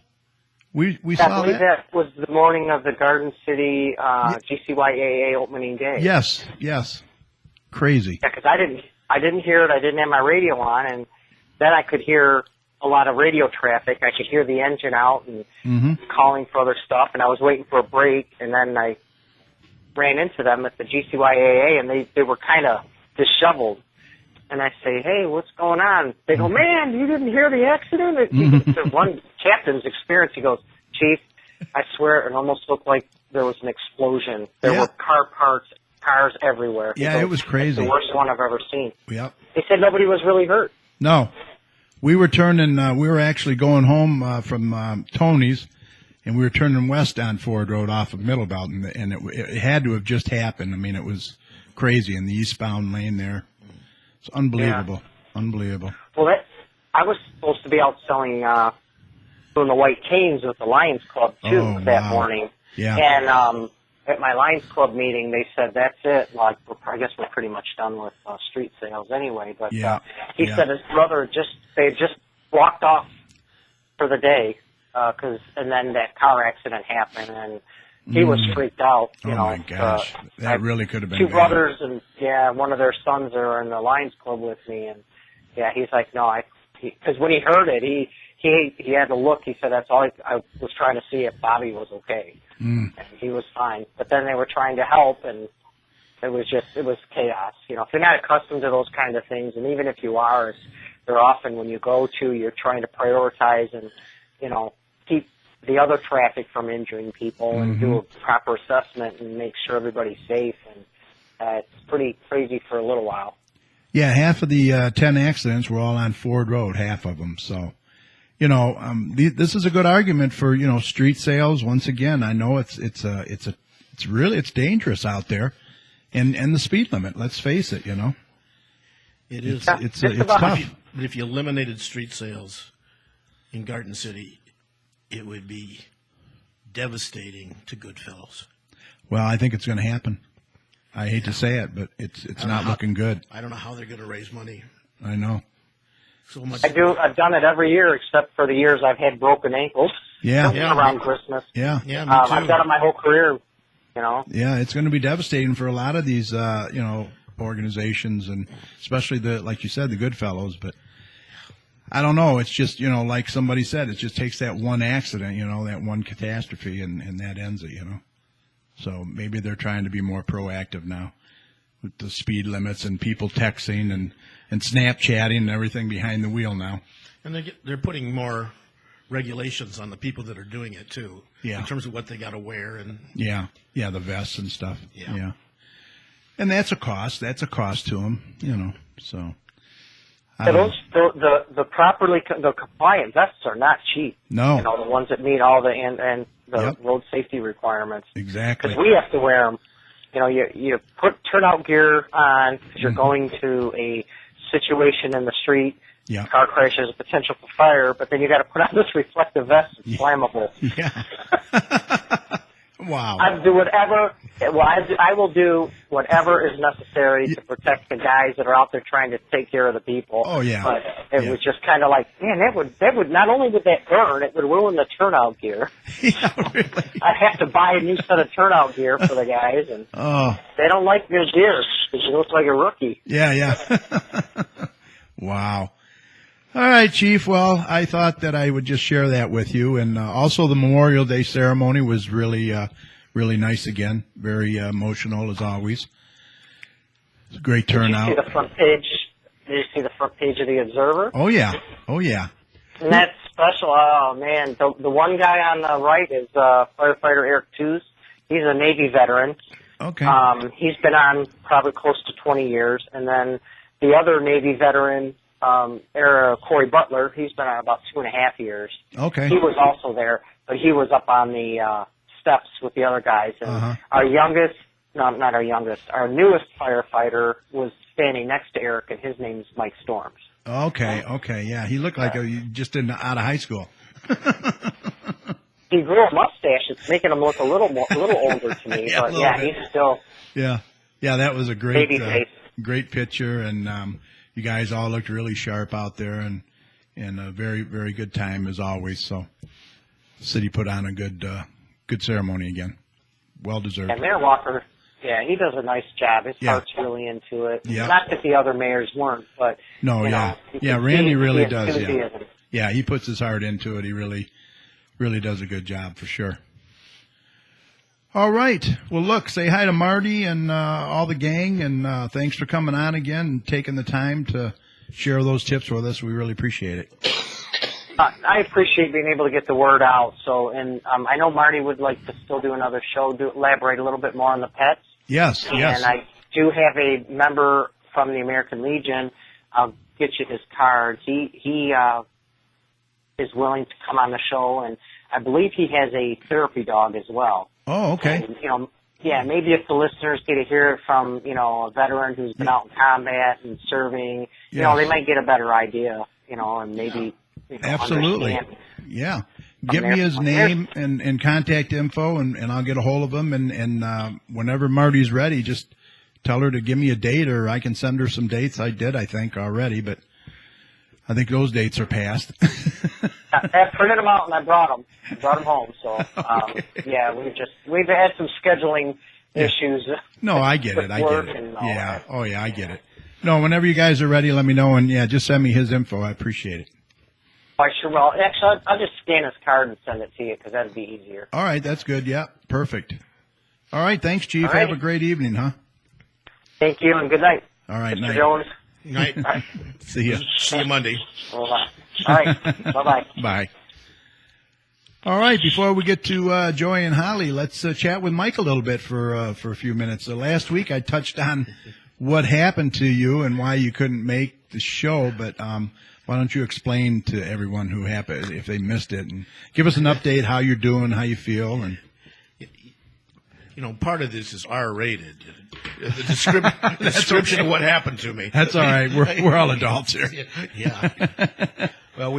We saw I believe that was the morning of the Garden City GCYAA opening day. Yes. Crazy. Yeah, because I didn't hear it. I didn't have my radio on, and then I could hear a lot of radio traffic. I could hear the engine out and calling for other stuff, and I was waiting for a break, and then I ran into them at the GCYAA, and they were kind of disheveled. And I say, hey, what's going on? They go, man, you didn't hear the accident? The one captain's experience, he goes, Chief, I swear it almost looked like there was an explosion. There were car parts, cars everywhere. Yeah, it was crazy. It's the worst one I've ever seen. Yep. They said nobody was really hurt. No. We were actually going home from Tony's, and we were turning west on Ford Road off of Middle Belt, and it had to have just happened. I mean, it was crazy in the eastbound lane there. It's unbelievable. Yeah. Unbelievable. Well, I was supposed to be out selling doing the White Canes with the Lions Club, too, that morning. Yeah. And at my Lions Club meeting, they said, that's it. Like, I guess we're pretty much done with street sales anyway. But he said his brother they just walked off for the day, and then that car accident happened, and he was freaked out. My gosh. That really could have been 2 bad. brothers, and one of their sons are in the Lions Club with me, and he's like, no, because when he heard it, he had to look. He said, that's all I was trying to see if Bobby was okay. And he was fine. But then they were trying to help, and it was chaos. If you're not accustomed to those kind of things, and even if you are, they're often when you go to, you're trying to prioritize and, keep the other traffic from injuring people and do a proper assessment and make sure everybody's safe. And it's pretty crazy for a little while. Yeah, half of the 10 accidents were all on Ford Road, half of them. So, this is a good argument for, street sales. Once again, I know it's dangerous out there, and the speed limit. Let's face it, It is. It's tough. But if you eliminated street sales in Garden City, it would be devastating to Goodfellows. Well, I think it's going to happen. I hate to say it, but it's not looking good. I don't know how they're going to raise money. I know. So much. I've done it every year except for the years I've had broken ankles. Yeah. Around Christmas. Yeah. Yeah, me too. I've done it my whole career. Yeah, it's going to be devastating for a lot of these, organizations, and especially like you said, the Goodfellows. But I don't know. It's just, like somebody said, it just takes that one accident, that one catastrophe, and that ends it, So maybe they're trying to be more proactive now with the speed limits and people texting and Snapchatting and everything behind the wheel now. And they're putting more regulations on the people that are doing it too. Yeah. In terms of what they got to wear and. Yeah, the vests and stuff. Yeah. And that's a cost. That's a cost to them, So. The compliant vests are not cheap. No. The ones that meet all the road safety requirements. Exactly. Because we have to wear them. You put turnout gear on because you're going to a situation in the street. Yeah. Car crash, there's a potential for fire, but then you got to put on this reflective vest. It's flammable. Yeah. Wow. I will do whatever is necessary to protect the guys that are out there trying to take care of the people. Oh, yeah. But it was just kind of like, man, that would not only would that burn, it would ruin the turnout gear. Yeah, really. I'd have to buy a new set of turnout gear for the guys, and they don't like their gear because you look like a rookie. Yeah. Wow. All right, Chief. Well, I thought that I would just share that with you. And also the Memorial Day ceremony was really, really nice again. Very emotional as always. It's a great turnout. Did you see the front page? Did you see the front page of the Observer? Oh, yeah. And that's special. Oh, man. The one guy on the right is firefighter Eric Tews. He's a Navy veteran. Okay. He's been on probably close to 20 years. And then the other Navy veteran, Corey Butler, he's been on about 2.5 years. Okay. He was also there, but he was up on the steps with the other guys. And our newest firefighter was standing next to Eric, and his name's Mike Storms. Okay. Yeah, he looked like he just out of high school. He grew a mustache. It's making him look a little older to me. But yeah, he's still. Yeah, that was a great picture, and you guys all looked really sharp out there, and a very, very good time as always. So, the city put on a good ceremony again. Well deserved. And Mayor Walker, he does a nice job. His heart's really into it. Yeah. Not that the other mayors weren't, but Randy really does. Enthusiasm. Yeah, he puts his heart into it. He really, really does a good job for sure. All right. Well, look, say hi to Marty and all the gang, and thanks for coming on again and taking the time to share those tips with us. We really appreciate it. I appreciate being able to get the word out. So, and I know Marty would like to still do another show, elaborate a little bit more on the pets. Yes. And I do have a member from the American Legion. I'll get you his card. He is willing to come on the show, and I believe he has a therapy dog as well. Oh, okay. And, maybe if the listeners get to hear it from, a veteran who's been out in combat and serving, they might get a better idea, and maybe, Absolutely. Understand. Yeah. Give me his name and contact info, and I'll get a hold of him. And whenever Marty's ready, just tell her to give me a date, or I can send her some dates. I think, already, but I think those dates are past. I printed them out and I brought them home. So, we've had some scheduling issues. No, I get it. I get it. Yeah. Oh, yeah, I get it. No, whenever you guys are ready, let me know. And just send me his info. I appreciate it. I sure will. Actually, I'll just scan his card and send it to you because that'd be easier. All right. That's good. Yeah. Perfect. All right. Thanks, Chief. Right. Have a great evening, huh? Thank you and good night. All right. Mr. Night. Jones. Night. Right. See you. See you Monday. All right. Bye-bye. Bye. All right. Before we get to Joy and Holly, let's chat with Mike a little bit for a few minutes. Last week I touched on what happened to you and why you couldn't make the show, but why don't you explain to everyone who happened, if they missed it, and give us an update, how you're doing, how you feel, and part of this is R-rated. The description of what happened to me. That's all right. We're all adults here. Yeah. Well,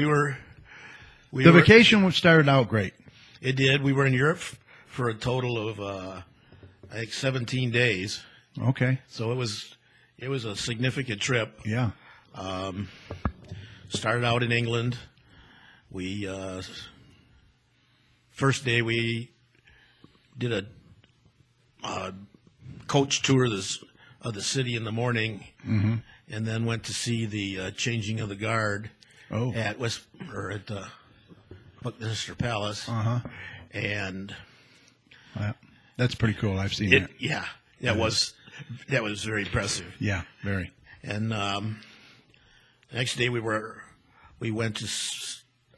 the vacation started out great. It did. We were in Europe for a total of, I think, 17 days. Okay. So it was a significant trip. Yeah. Started out in England. We first day we did a coach tour of the city in the morning, and then went to see the changing of the guard at the Buckminster Palace. And that's pretty cool. I've seen that. Yeah, that was very impressive. Yeah, very. And the next day we went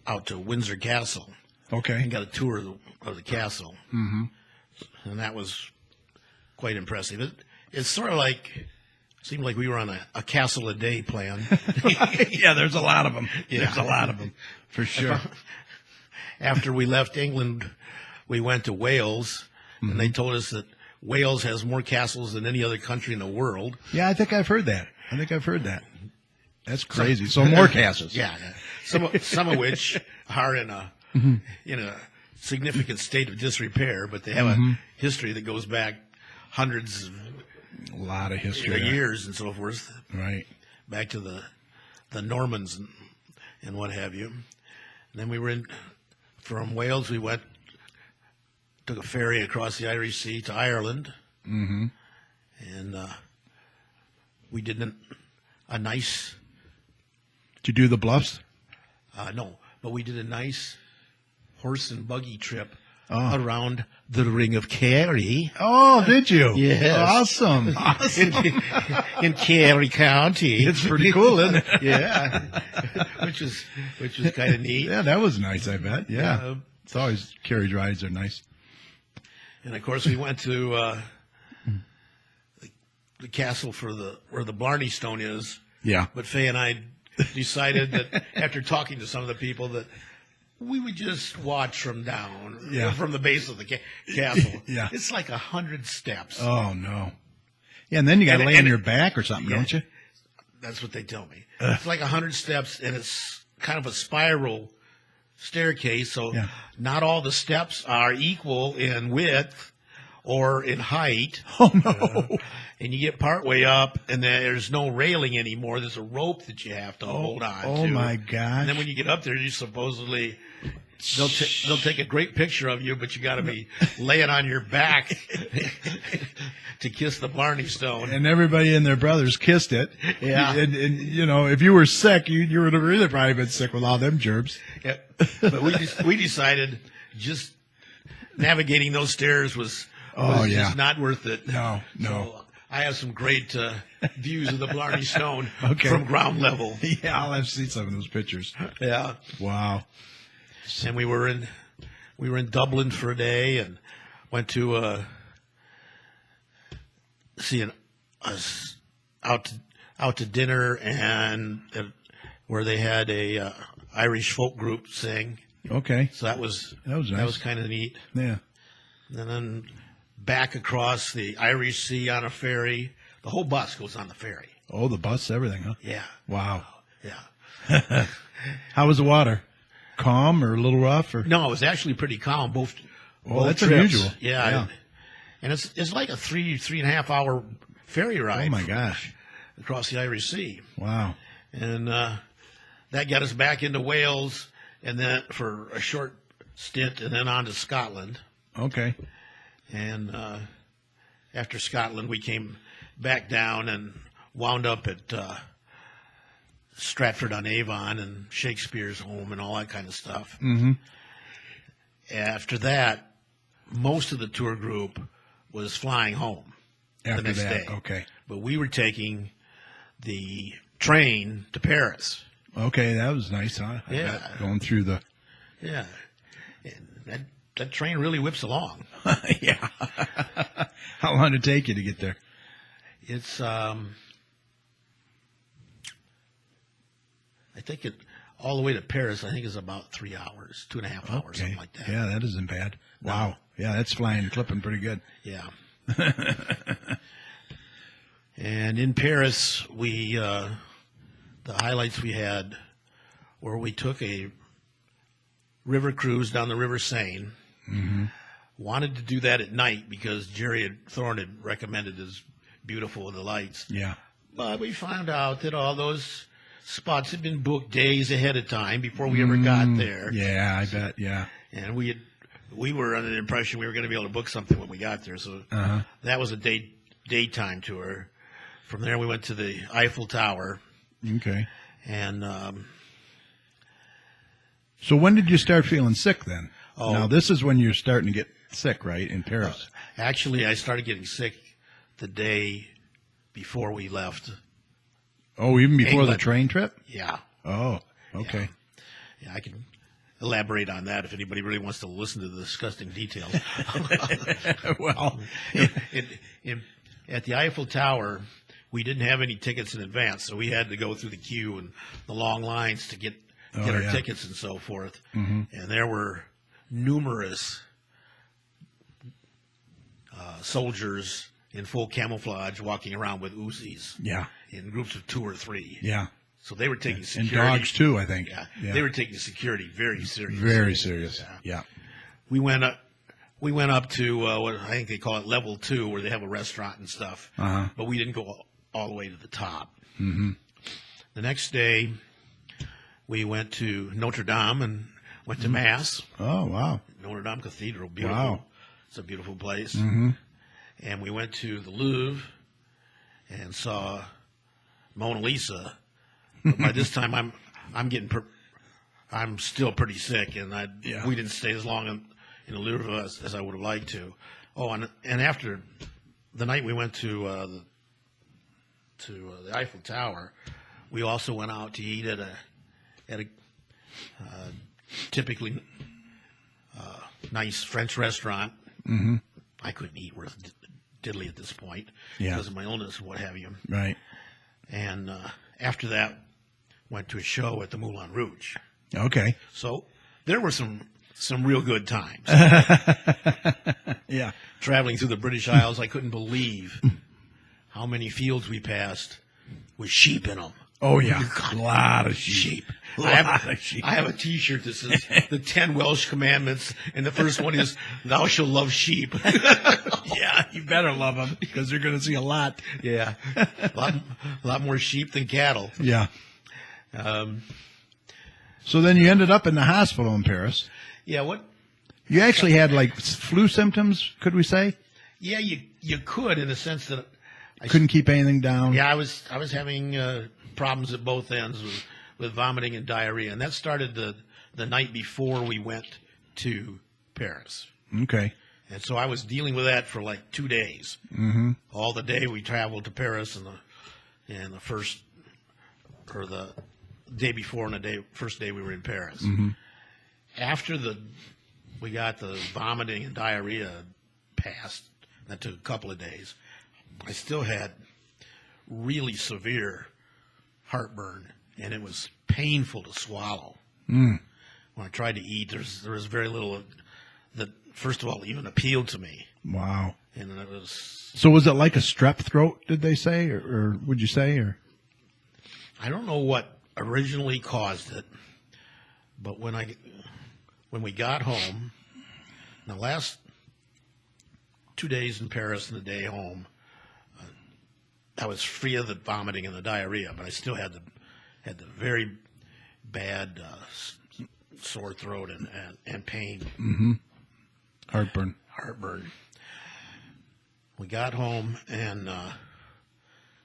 out to Windsor Castle. Okay. And got a tour of the castle. Mm-hmm. And that was quite impressive. It's sort of seemed like we were on a castle a day plan. Yeah, there's a lot of them. Yeah. There's a lot of them, for sure. After we left England, we went to Wales, and they told us that Wales has more castles than any other country in the world. Yeah, I think I've heard that. That's crazy. So more castles. Yeah. Some of which are in a significant state of disrepair, but they have a history that goes back hundreds of a lot of history, years and so forth. Right. Back to the Normans and what have you. And then we were from Wales, we took a ferry across the Irish Sea to Ireland. Mm-hmm. And we did a nice... Did you do the bluffs? No, but we did a nice horse and buggy trip around the Ring of Kerry. Oh, did you? Yes. Awesome. In Kerry County. It's pretty cool, isn't it? Yeah. which was kind of neat. Yeah, that was nice, I bet. Yeah. It's always, Kerry rides are nice. And of course we went to the castle where the Blarney Stone is. Yeah. But Faye and I decided that after talking to some of the people that we would just watch from down, from the base of the castle. Yeah. It's like 100 steps. Oh, no. Yeah, and then you got to lay on your back or something, don't you? That's what they tell me. It's like 100 steps, and it's kind of a spiral staircase, so not all the steps are equal in width or in height. Oh, no. And you get partway up, and there's no railing anymore. There's a rope that you have to hold on to. Oh, my gosh. And then when you get up there, you supposedly... They'll take a great picture of you, but you got to be laying on your back to kiss the Blarney Stone. And everybody and their brothers kissed it. Yeah. And if you were sick, you would have really probably been sick with all them germs. Yeah. But we decided just navigating those stairs was just not worth it. No. So I have some great views of the Blarney Stone from ground level. Yeah, I'll have to see some of those pictures. Yeah. Wow. And we were in Dublin for a day and went to out to dinner and where they had a Irish folk group sing. Okay. So that was nice. That was kind of neat. Yeah. And then back across the Irish Sea on a ferry. The whole bus goes on the ferry. Oh, the bus, everything, huh? Yeah. Wow. Yeah. How was the water? Calm or a little rough? Or? No, it was actually pretty calm. Both that's trips. unusual. Yeah. And it's like a 3.5 hour ferry ride. Oh my gosh. Across the Irish Sea. Wow. And that got us back into Wales, and then for a short stint, and then on to Scotland. Okay. And after Scotland, we came back down and wound up at Stratford-on-Avon and Shakespeare's home and all that kind of stuff. Mm-hmm. After that, most of the tour group was flying home the next day. Okay. But we were taking the train to Paris. Okay, that was nice, huh? Yeah. Going through the... Yeah. And that train really whips along. Yeah. How long did it take you to get there? It's I think all the way to Paris, I think is about 3 hours, 2.5 hours, something like that. Yeah, that isn't bad. Wow. Yeah, that's flying, clipping pretty good. Yeah. And in Paris, the highlights we had were we took a river cruise down the River Seine. Mm-hmm. Wanted to do that at night because Jerry Thorne had recommended as beautiful with the lights. Yeah. But we found out that all those spots had been booked days ahead of time before we ever got there. Yeah, I bet. Yeah. And we were under the impression we were going to be able to book something when we got there. So that was a daytime tour. From there, we went to the Eiffel Tower. Okay. And so when did you start feeling sick then? Oh. Now, this is when you're starting to get sick, right, in Paris? Actually, I started getting sick the day before we left. Oh, even before the England. train trip? Yeah. Oh, okay. Yeah, I can elaborate on that if anybody really wants to listen to the disgusting details. Well, At the Eiffel Tower, we didn't have any tickets in advance, so we had to go through the queue and the long lines to get our tickets and so forth. Mm-hmm. And there were numerous soldiers in full camouflage walking around with Uzis. Yeah. In groups of 2 or 3. Yeah. So they were taking And security. dogs, too, I think. Yeah. They were taking security very seriously. Very serious. Yeah. We went up to what I think they call it level 2, where they have a restaurant and stuff. Uh-huh. But we didn't go all the way to the top. Mm-hmm. The next day, we went to Notre Dame and went to Mass. Oh, wow. Notre Dame Cathedral, beautiful. Wow. It's a beautiful place. Mm-hmm. And we went to the Louvre and saw Mona Lisa. But by this time, I'm still pretty sick, and we didn't stay as long in the Louvre as I would have liked to. Oh, and after the night we went to the Eiffel Tower, we also went out to eat at a typically nice French restaurant. Mm-hmm. I couldn't eat worth diddly at this point Yeah. because of my illness and what have you. Right. And after that, went to a show at the Moulin Rouge. Okay. So there were some real good times. Yeah. Traveling through the British Isles, I couldn't believe how many fields we passed with sheep in them. Oh, yeah. A lot of sheep. I have a T-shirt that says the 10 Welsh commandments, and the first one is "Thou shalt love sheep." Yeah, you better love them because they're going to see a lot. Yeah, a lot more sheep than cattle. Yeah. So then you ended up in the hospital in Paris. Yeah, what? You actually had like flu symptoms, could we say? Yeah, you could, in the sense that Couldn't keep anything down. Yeah, I was having problems at both ends with vomiting and diarrhea, and that started the night before we went to Paris. Okay. And so I was dealing with that for like 2 days. Mm-hmm. All the day we traveled to Paris, and the day before and first day we were in Paris. Mm-hmm. After we got the vomiting and diarrhea passed, that took a couple of days. I still had really severe heartburn, and it was painful to swallow. Mm. When I tried to eat, there was very little that, first of all, even appealed to me. Wow. And it was. So was it like a strep throat, did they say, or would you say, or? I don't know what originally caused it, but when we got home, the last 2 days in Paris and the day home, I was free of the vomiting and the diarrhea, but I still had the very bad sore throat and pain. Mm-hmm. Heartburn. We got home and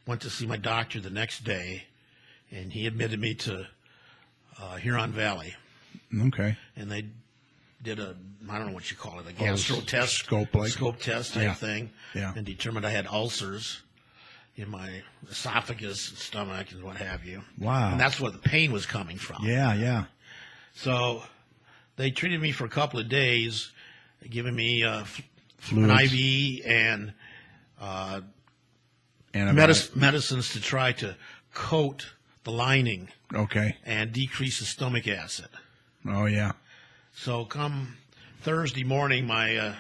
went to see my doctor the next day, and he admitted me to Huron Valley. Okay. And they did I don't know what you call it, a gastro test. Scope test type thing. Yeah. And determined I had ulcers in my esophagus, stomach, and what have you. Wow. And that's where the pain was coming from. Yeah. So they treated me for a couple of days, giving me an Fluids. IV and medicines to try to coat the lining. Okay. And decrease the stomach acid. Oh, yeah. So come Thursday morning, my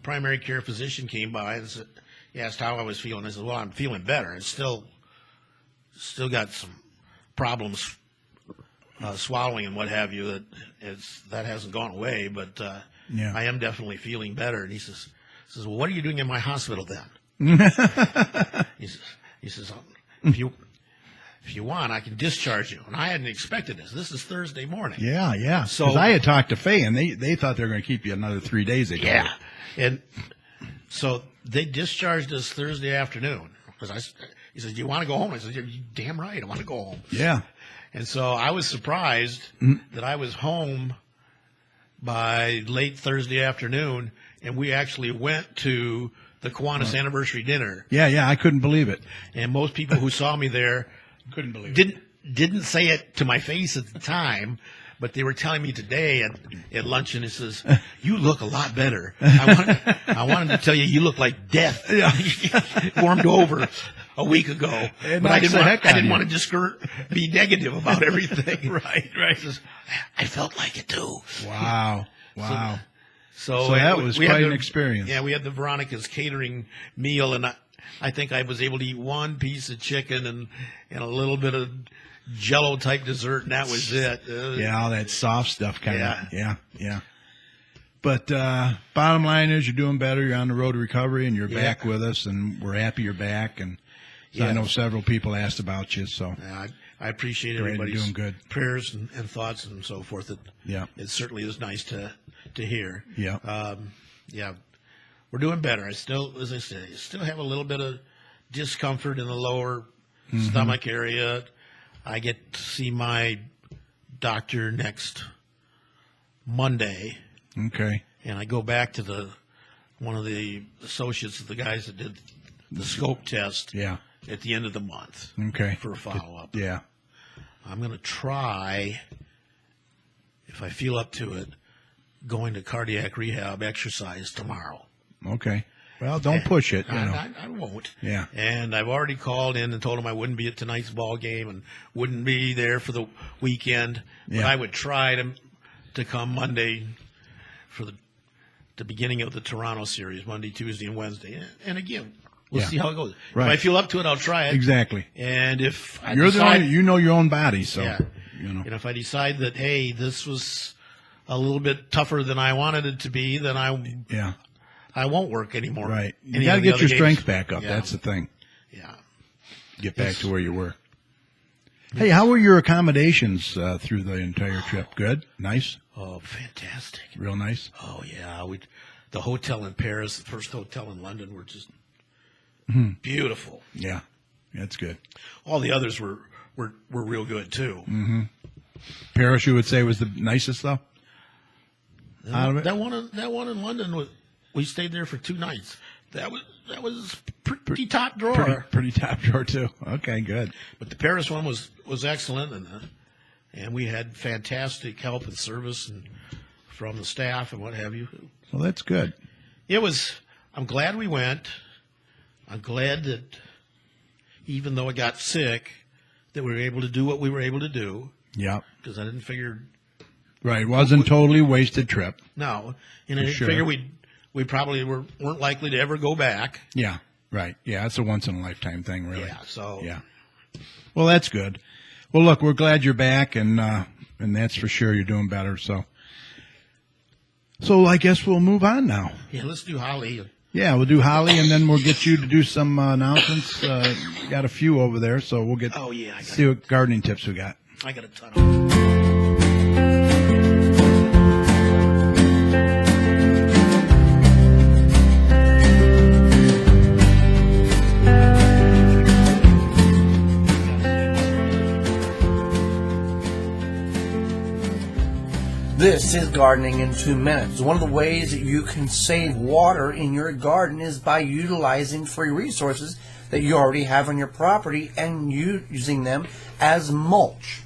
primary care physician came by and he asked how I was feeling. I said, well, I'm feeling better. It's still got some problems swallowing and what have you. That hasn't gone away, but I am definitely feeling better. And he says, well, what are you doing in my hospital then? he says, if you want, I can discharge you. And I hadn't expected this. This is Thursday morning. Yeah. So I had talked to Faye, and they thought they were going to keep you another 3 days. Yeah. And so they discharged us Thursday afternoon. He said, do you want to go home? I said, you're damn right. I want to go home. Yeah. And so I was surprised that I was home by late Thursday afternoon, and we actually went to the Kiwanis anniversary dinner. Yeah. I couldn't believe it. And most people who saw me there couldn't believe it. Didn't say it to my face at the time, but they were telling me today at luncheon. It says, "You look a lot better." I wanted to tell you look like death. Warmed over a week ago, but I didn't want to be negative about everything. Right. Says, I felt like it too. Wow. So that was quite an experience. Yeah, we had the Veronica's catering meal, and I think I was able to eat one piece of chicken and a little bit of Jello type dessert, and that was it. All that soft stuff kind of. Yeah. But bottom line is, you're doing better. You're on the road to recovery, and you're back with us, and we're happy you're back. And so I know several people asked about you. So I appreciate everybody's doing good prayers and thoughts and so forth. It certainly is nice to hear. We're doing better. I still, as I say, still have a little bit of discomfort in the lower stomach area. I get to see my doctor next Monday. Okay. And I go back to one of the associates of the guys that did the scope test at the end of the month. Okay. For a follow-up. Yeah. I'm going to try, if I feel up to it, going to cardiac rehab exercise tomorrow. Okay. Well, don't push it. I won't. Yeah. And I've already called in and told them I wouldn't be at tonight's ball game and wouldn't be there for the weekend. But I would try to come Monday for the beginning of the Toronto series, Monday, Tuesday, and Wednesday. And again, we'll see how it goes. Right. If I feel up to it, I'll try it. Exactly. And if I You're decide, you know your own body, so and if I decide that, hey, this was a little bit tougher than I wanted it to be, then I won't work anymore. Right. You got to get your strength back up. That's the thing. Yeah. Get back to where you were. Hey, how were your accommodations through the entire trip? Good? Nice? Oh, fantastic. Real nice? Oh, yeah. The hotel in Paris, the first hotel in London were just beautiful. Yeah. That's good. All the others were real good, too. Mm-hmm. Paris, you would say, was the nicest, though? That one in London, we stayed there for 2 nights. That was pretty top drawer. Pretty top drawer too. Okay, good. But the Paris one was excellent, and we had fantastic help and service and from the staff and what have you. Well, that's good. I'm glad we went. I'm glad that even though I got sick, that we were able to do what we were able to do. Yeah. Because I didn't figure. Right. It wasn't totally wasted trip. No. And I didn't figure we probably weren't likely to ever go back. Yeah. Right. Yeah. It's a once in a lifetime thing, really. Yeah. So. Yeah. Well, that's good. Well, look, we're glad you're back, and that's for sure. You're doing better. So I guess we'll move on now. Yeah. Let's do Holly. Yeah, we'll do Holly, and then we'll get you to do some announcements. Got a few over there, so we'll get. Oh yeah. See what gardening tips we got. I got a ton of them. This is Gardening in 2 Minutes. One of the ways that you can save water in your garden is by utilizing free resources that you already have on your property and using them as mulch.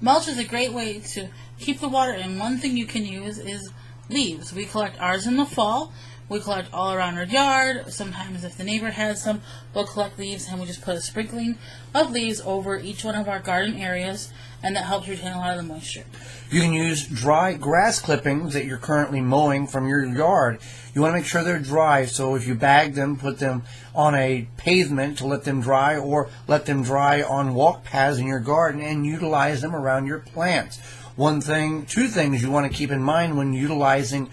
Mulch is a great way to keep the water in. One thing you can use is leaves. We collect ours in the fall. We collect all around our yard. Sometimes if the neighbor has some, we'll collect leaves and we just put a sprinkling of leaves over each one of our garden areas, and that helps retain a lot of the moisture. You can use dry grass clippings that you're currently mowing from your yard. You want to make sure they're dry, so if you bag them, put them on a pavement to let them dry, or let them dry on walk paths in your garden and utilize them around your plants. Two things you want to keep in mind when utilizing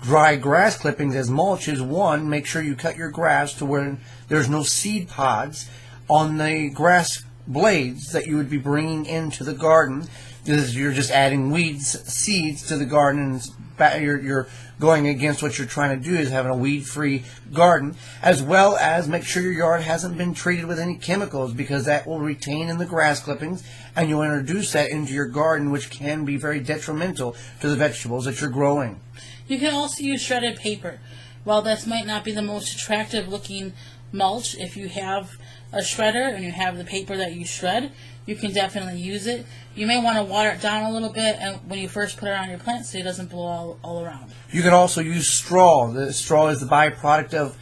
dry grass clippings as mulch is, one, make sure you cut your grass to where there's no seed pods on the grass blades that you would be bringing into the garden. You're just adding seeds to the garden, and you're going against what you're trying to do, is having a weed-free garden, as well as make sure your yard hasn't been treated with any chemicals, because that will retain in the grass clippings, and you'll introduce that into your garden, which can be very detrimental to the vegetables that you're growing. You can also use shredded paper. While this might not be the most attractive looking mulch, if you have a shredder and you have the paper that you shred, you can definitely use it. You may want to water it down a little bit and when you first put it on your plants so it doesn't blow all around. You can also use straw. The straw is the byproduct of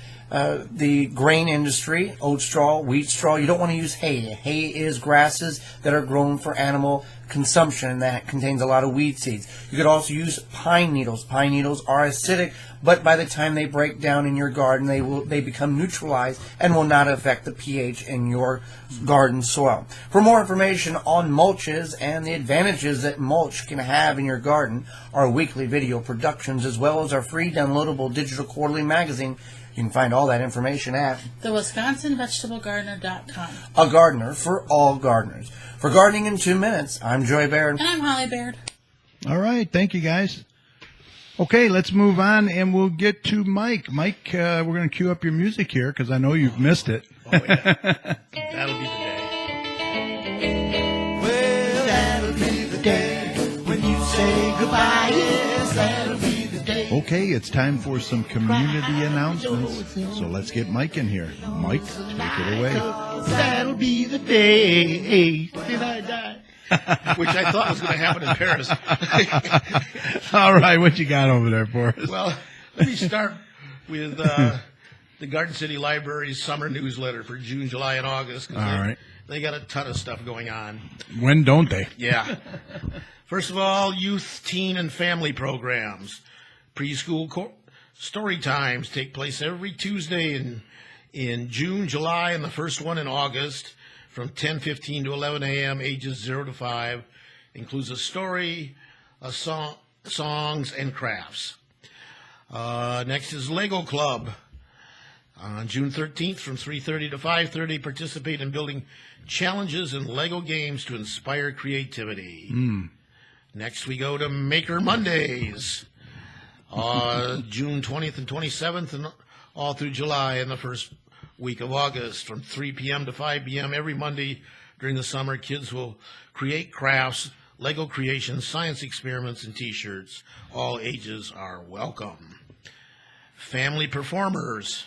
the grain industry, oat straw, wheat straw. You don't want to use hay. Hay is grasses that are grown for animal consumption, and that contains a lot of weed seeds. You could also use pine needles. Pine needles are acidic, but by the time they break down in your garden, they become neutralized and will not affect the pH in your garden soil. For more information on mulches and the advantages that mulch can have in your garden, our weekly video productions, as well as our free downloadable digital quarterly magazine, you can find all that information at the WisconsinVegetableGardener.com. A gardener for all gardeners. For Gardening in 2 Minutes, I'm Joy Baird. And I'm Holly Baird. All right. Thank you, guys. Okay, let's move on, and we'll get to Mike. Mike, we're going to cue up your music here because I know you've missed it. Oh, yeah. That'll be the day. Well, that'll be the day when you say goodbye. Yes, that'll be the day. Okay, it's time for some community announcements. So let's get Mike in here. Mike, take it away. That'll be the day when I die. Which I thought was going to happen in Paris. All right, what you got over there for us? Well, let me start with the Garden City Library's summer newsletter for June, July, and August. All right. They got a ton of stuff going on. When don't they? Yeah. First of all, youth, teen, and family programs. Preschool story times take place every Tuesday in June, July, and the first one in August from 10:15 to 11 a.m., ages 0 to 5. Includes a story, songs, and crafts. Next is Lego Club. On June 13th from 3:30 to 5:30, participate in building challenges and Lego games to inspire creativity. Next, we go to Maker Mondays. June 20th and 27th, and all through July and the first week of August, from 3 p.m. to 5 p.m. every Monday during the summer. Kids will create crafts, Lego creations, science experiments, and T-shirts. All ages are welcome. Family performers.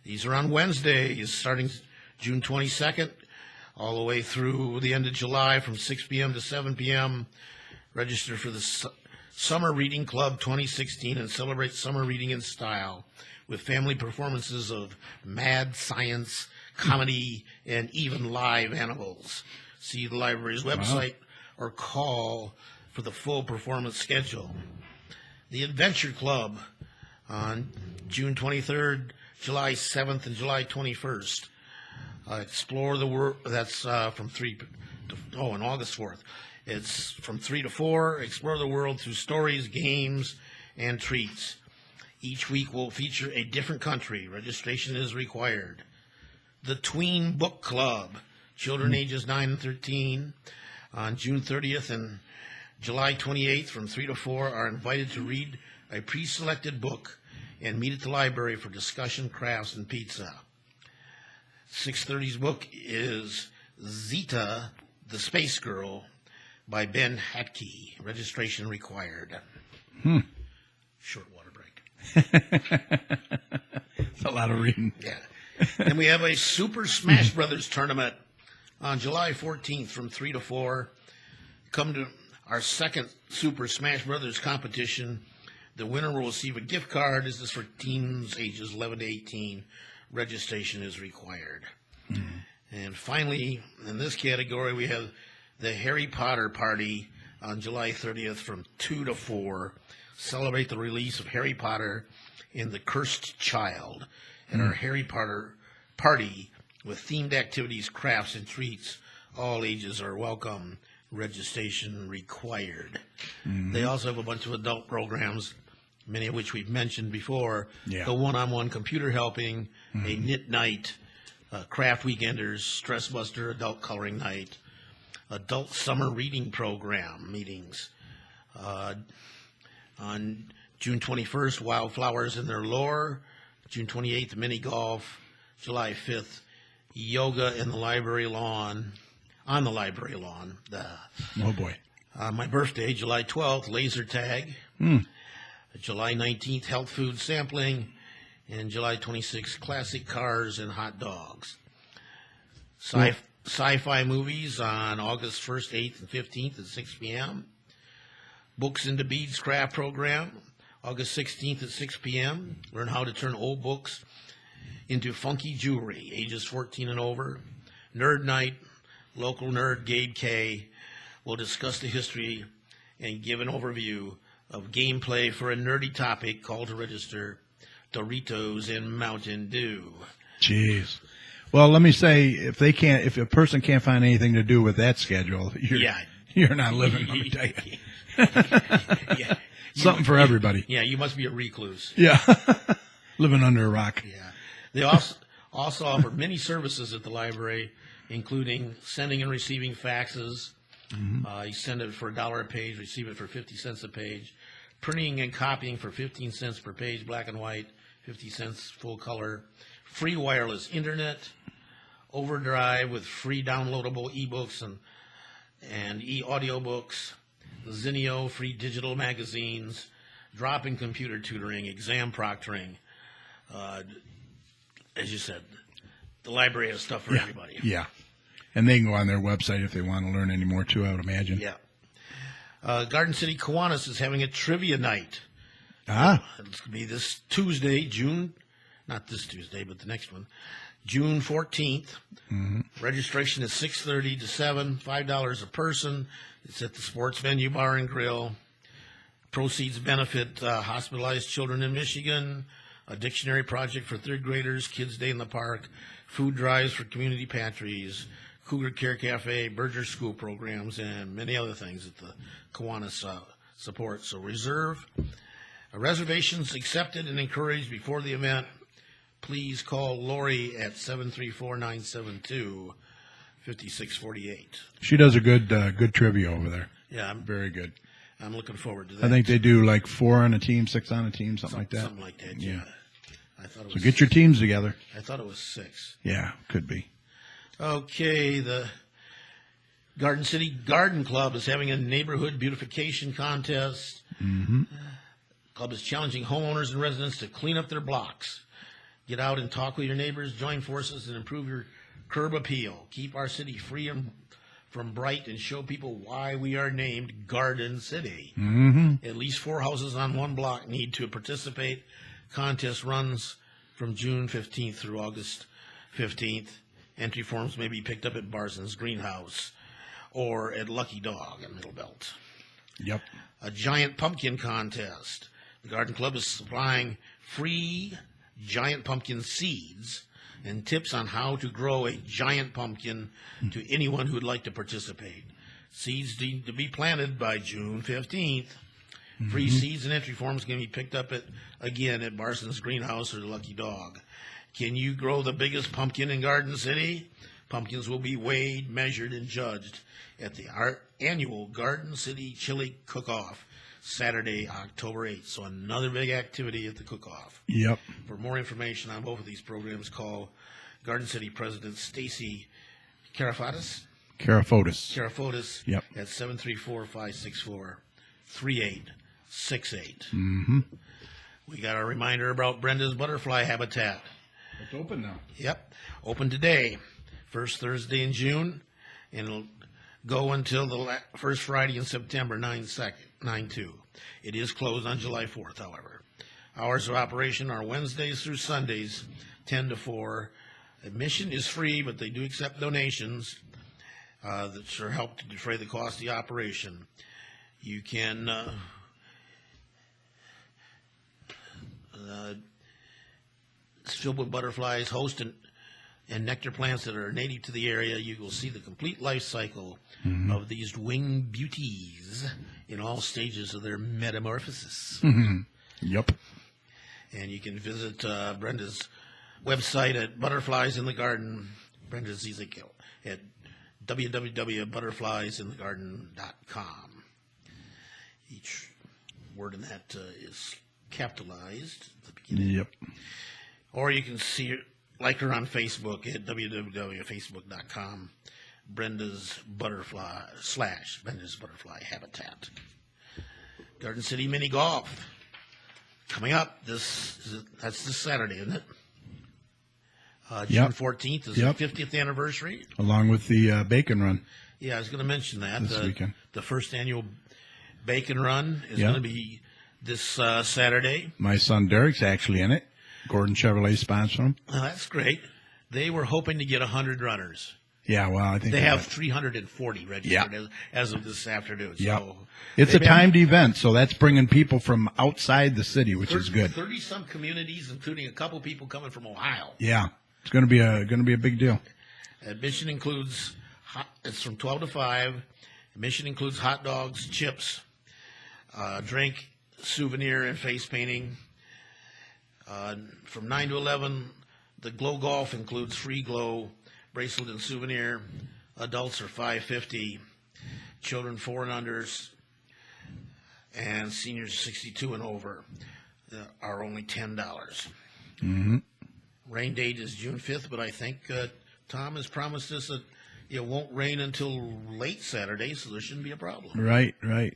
These are on Wednesdays, starting June 22nd, all the way through the end of July, from 6 p.m. to 7 p.m. Register for the Summer Reading Club 2016 and celebrate summer reading in style with family performances of mad science, comedy, and even live animals. See the library's website or call for the full performance schedule. The Adventure Club on June 23rd, July 7th, and July 21st. Explore the world. That's from 3 to, and August 4th. It's from 3 to 4. Explore the world through stories, games, and treats. Each week will feature a different country. Registration is required. The Tween Book Club. Children ages 9 and 13 on June 30th and July 28th from 3 to 4 are invited to read a pre-selected book and meet at the library for discussion, crafts, and pizza. 6:30's book is Zeta, the Space Girl by Ben Hatke. Registration required. Short water break. It's a lot of reading. Yeah. And we have a Super Smash Brothers tournament on July 14th from 3 to 4. Come to our second Super Smash Brothers competition The winner will receive a gift card. This is for teens ages 11 to 18. Registration is required. And finally, in this category, we have the Harry Potter Party on July 30th from 2 to 4. Celebrate the release of Harry Potter and the Cursed Child at our Harry Potter Party with themed activities, crafts, and treats. All ages are welcome. Registration required. They also have a bunch of adult programs, many of which we've mentioned before. Yeah. The one-on-one computer helping, a knit night, craft weekenders, stress buster, adult coloring night, adult summer reading program meetings. On June 21st, wildflowers in their lore. June 28th, mini golf. July 5th, yoga in the library lawn. On the library lawn. Oh, boy. My birthday, July 12th, laser tag. July 19th, health food sampling. And July 26th, classic cars and hot dogs. Sci-fi movies on August 1st, 8th, and 15th at 6 p.m. Books into Beads craft program, August 16th at 6 p.m. Learn how to turn old books into funky jewelry, ages 14 and over. Nerd night, local nerd Gabe K will discuss the history and give an overview of gameplay for a nerdy topic. Call to register, Doritos and Mountain Dew. Jeez. Well, let me say, if a person can't find anything to do with that schedule, you're not living, let me tell you. Yeah. Something for everybody. Yeah, you must be a recluse. Yeah. Living under a rock. Yeah. They also offer many services at the library, including sending and receiving faxes. You send it for $1 a page, receive it for 50 cents a page. Printing and copying for 15 cents per page, black and white, 50 cents full color. Free wireless internet. Overdrive with free downloadable ebooks and e-audiobooks. Zinio, free digital magazines, drop-in computer tutoring, exam proctoring. As you said, the library has stuff for everybody. Yeah. And they can go on their website if they want to learn any more, too, I would imagine. Yeah. Garden City Kiwanis is having a trivia night. Ah. It's going to be this Tuesday, not this Tuesday, but the next one, June 14th. Registration is 6:30 to 7, $5 a person. It's at the Sports Venue Bar and Grill. Proceeds benefit hospitalized children in Michigan, a dictionary project for third graders, Kids Day in the Park, food drives for community pantries, Cougar Care Cafe, Berger School programs, and many other things that the Kiwanis support. So reservations accepted and encouraged before the event. Please call Lori at 734-972-5648. She does a good trivia over there. Yeah, very good. I'm looking forward to that. I think they do like 4 on a team, 6 on a team, something like that. Something like that, yeah. I thought it was So get your teams together. I thought it was 6. Yeah, could be. Okay, the Garden City Garden Club is having a neighborhood beautification contest. Club is challenging homeowners and residents to clean up their blocks. Get out and talk with your neighbors, join forces, and improve your curb appeal. Keep our city free from blight and show people why we are named Garden City. At least 4 houses on one block need to participate. Contest runs from June 15th through August 15th. Entry forms may be picked up at Barson's Greenhouse or at Lucky Dog in Middle Belt. Yep. A giant pumpkin contest. The Garden Club is supplying free giant pumpkin seeds and tips on how to grow a giant pumpkin to anyone who would like to participate. Seeds need to be planted by June 15th. Free seeds and entry forms can be picked up at Barson's Greenhouse or the Lucky Dog. Can you grow the biggest pumpkin in Garden City? Pumpkins will be weighed, measured, and judged at the annual Garden City Chili Cook-Off, Saturday, October 8th. So another big activity at the cook-off. Yep. For more information on both of these programs, call Garden City President Stacy Karafotis. Yep. At 734-564-3868. We got a reminder about Brenda's Butterfly Habitat. It's open now. Yep. Open today. First Thursday in June, and it'll go until the first Friday in September, 9/2. It is closed on July 4th, however. Hours of operation are Wednesdays through Sundays, 10 to 4. Admission is free, but they do accept donations that sure help to defray the cost of the operation. You can it's filled with butterflies, host and nectar plants that are native to the area. You will see the complete life cycle of these winged beauties in all stages of their metamorphosis. Yep. And you can visit Brenda's website at Butterflies in the Garden, Brenda Ezekiel, at www.butterfliesinthegarden.com. Each word in that is capitalized at the beginning. Yep. Or you can see her, like her on Facebook at www.facebook.com, Brenda's Butterfly / Brenda's Butterfly Habitat. Garden City Mini Golf coming up. That's this Saturday, isn't it? June 14th is the 50th anniversary. Along with the Bacon Run. Yeah, I was going to mention that. This weekend. The first annual Bacon Run is going to be this Saturday. My son Derek's actually in it. Gordon Chevrolet sponsored him. Oh, that's great. They were hoping to get 100 runners. Yeah, well, I think they have 340 registered as of this afternoon. Yeah. So it's a timed event, so that's bringing people from outside the city, which is good. 30-some communities, including a couple people coming from Ohio. Yeah, it's going to be a big deal. Admission includes it's from 12 to 5. Admission includes hot dogs, chips, drink, souvenir, and face painting. From 9 to 11, the Glow Golf includes free glow bracelet and souvenir. Adults are $5.50, children 4 and unders, and seniors 62 and over are only $10. Rain date is June 5th, but I think Tom has promised us that it won't rain until late Saturday, so there shouldn't be a problem. Right. I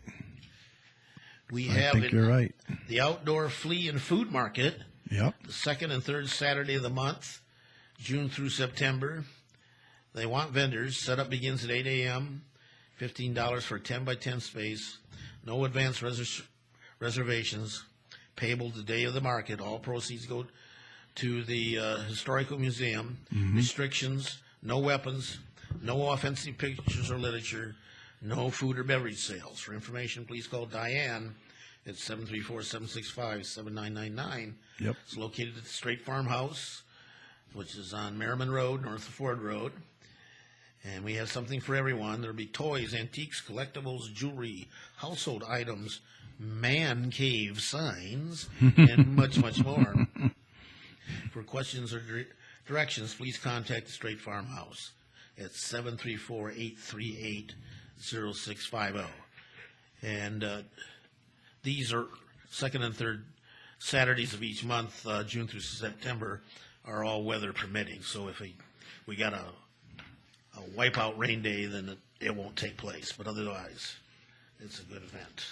think you're right. The outdoor flea and food market. Yep. The second and third Saturday of the month, June through September. They want vendors. Setup begins at 8 a.m., $15 for a 10 by 10 space. No advance reservations. Payable the day of the market. All proceeds go to the Historical Museum. Restrictions, no weapons, no offensive pictures or literature, no food or beverage sales. For information, please call Diane at 734-765-7999. Yep. It's located at the Straight Farmhouse, which is on Merriman Road, north of Ford Road. And we have something for everyone. There'll be toys, antiques, collectibles, jewelry, household items, man cave signs, and much, much more. For questions or directions, please contact the Straight Farmhouse at 734-838-0650. And these are second and third Saturdays of each month, June through September, are all weather permitting. So if we got a wipeout rain day, then it won't take place. But otherwise, it's a good event.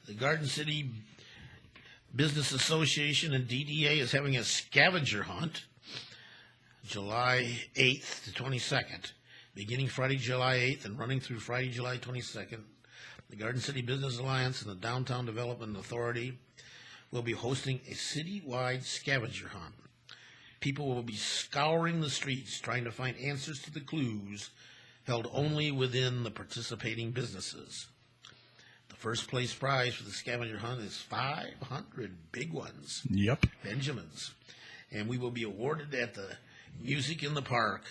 The Garden City Business Association and DDA is having a scavenger hunt July 8th to 22nd, beginning Friday, July 8th and running through Friday, July 22nd. The Garden City Business Alliance and the Downtown Development Authority will be hosting a citywide scavenger hunt. People will be scouring the streets trying to find answers to the clues held only within the participating businesses. The first place prize for the scavenger hunt is 500 big ones. Yep. Benjamins. And we will be awarded at the Music in the Park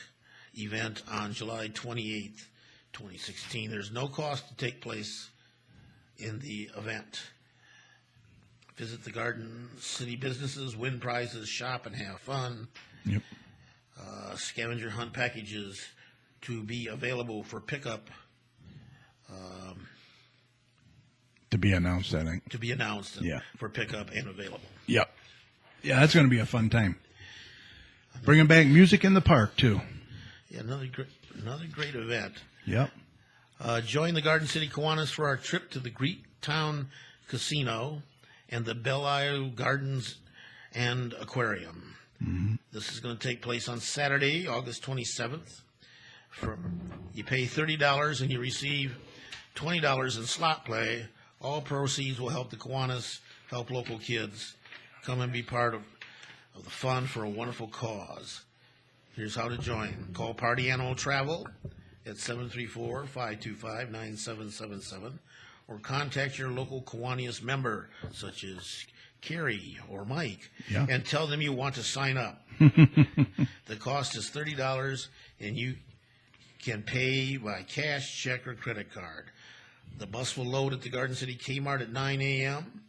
event on July 28th, 2016. There's no cost to take place in the event. Visit the Garden City businesses, win prizes, shop, and have fun. Yep. Scavenger hunt packages to be available for pickup. To be announced, I think. To be announced Yeah. for pickup and available. Yep. Yeah, that's going to be a fun time. Bringing back music in the park, too. Yeah, another great event. Yep. Join the Garden City Kiwanis for our trip to the Greektown Casino and the Belle Isle Gardens and Aquarium. This is going to take place on Saturday, August 27th. You pay $30 and you receive $20 in slot play, All proceeds will help the Kiwanis, help local kids. Come and be part of the fun for a wonderful cause. Here's how to join. Call Party Animal Travel at 734-525-9777 or contact your local Kiwanis member, such as Kerry or Mike, and tell them you want to sign up. The cost is $30, and you can pay by cash, check, or credit card. The bus will load at the Garden City Kmart at 9 a.m.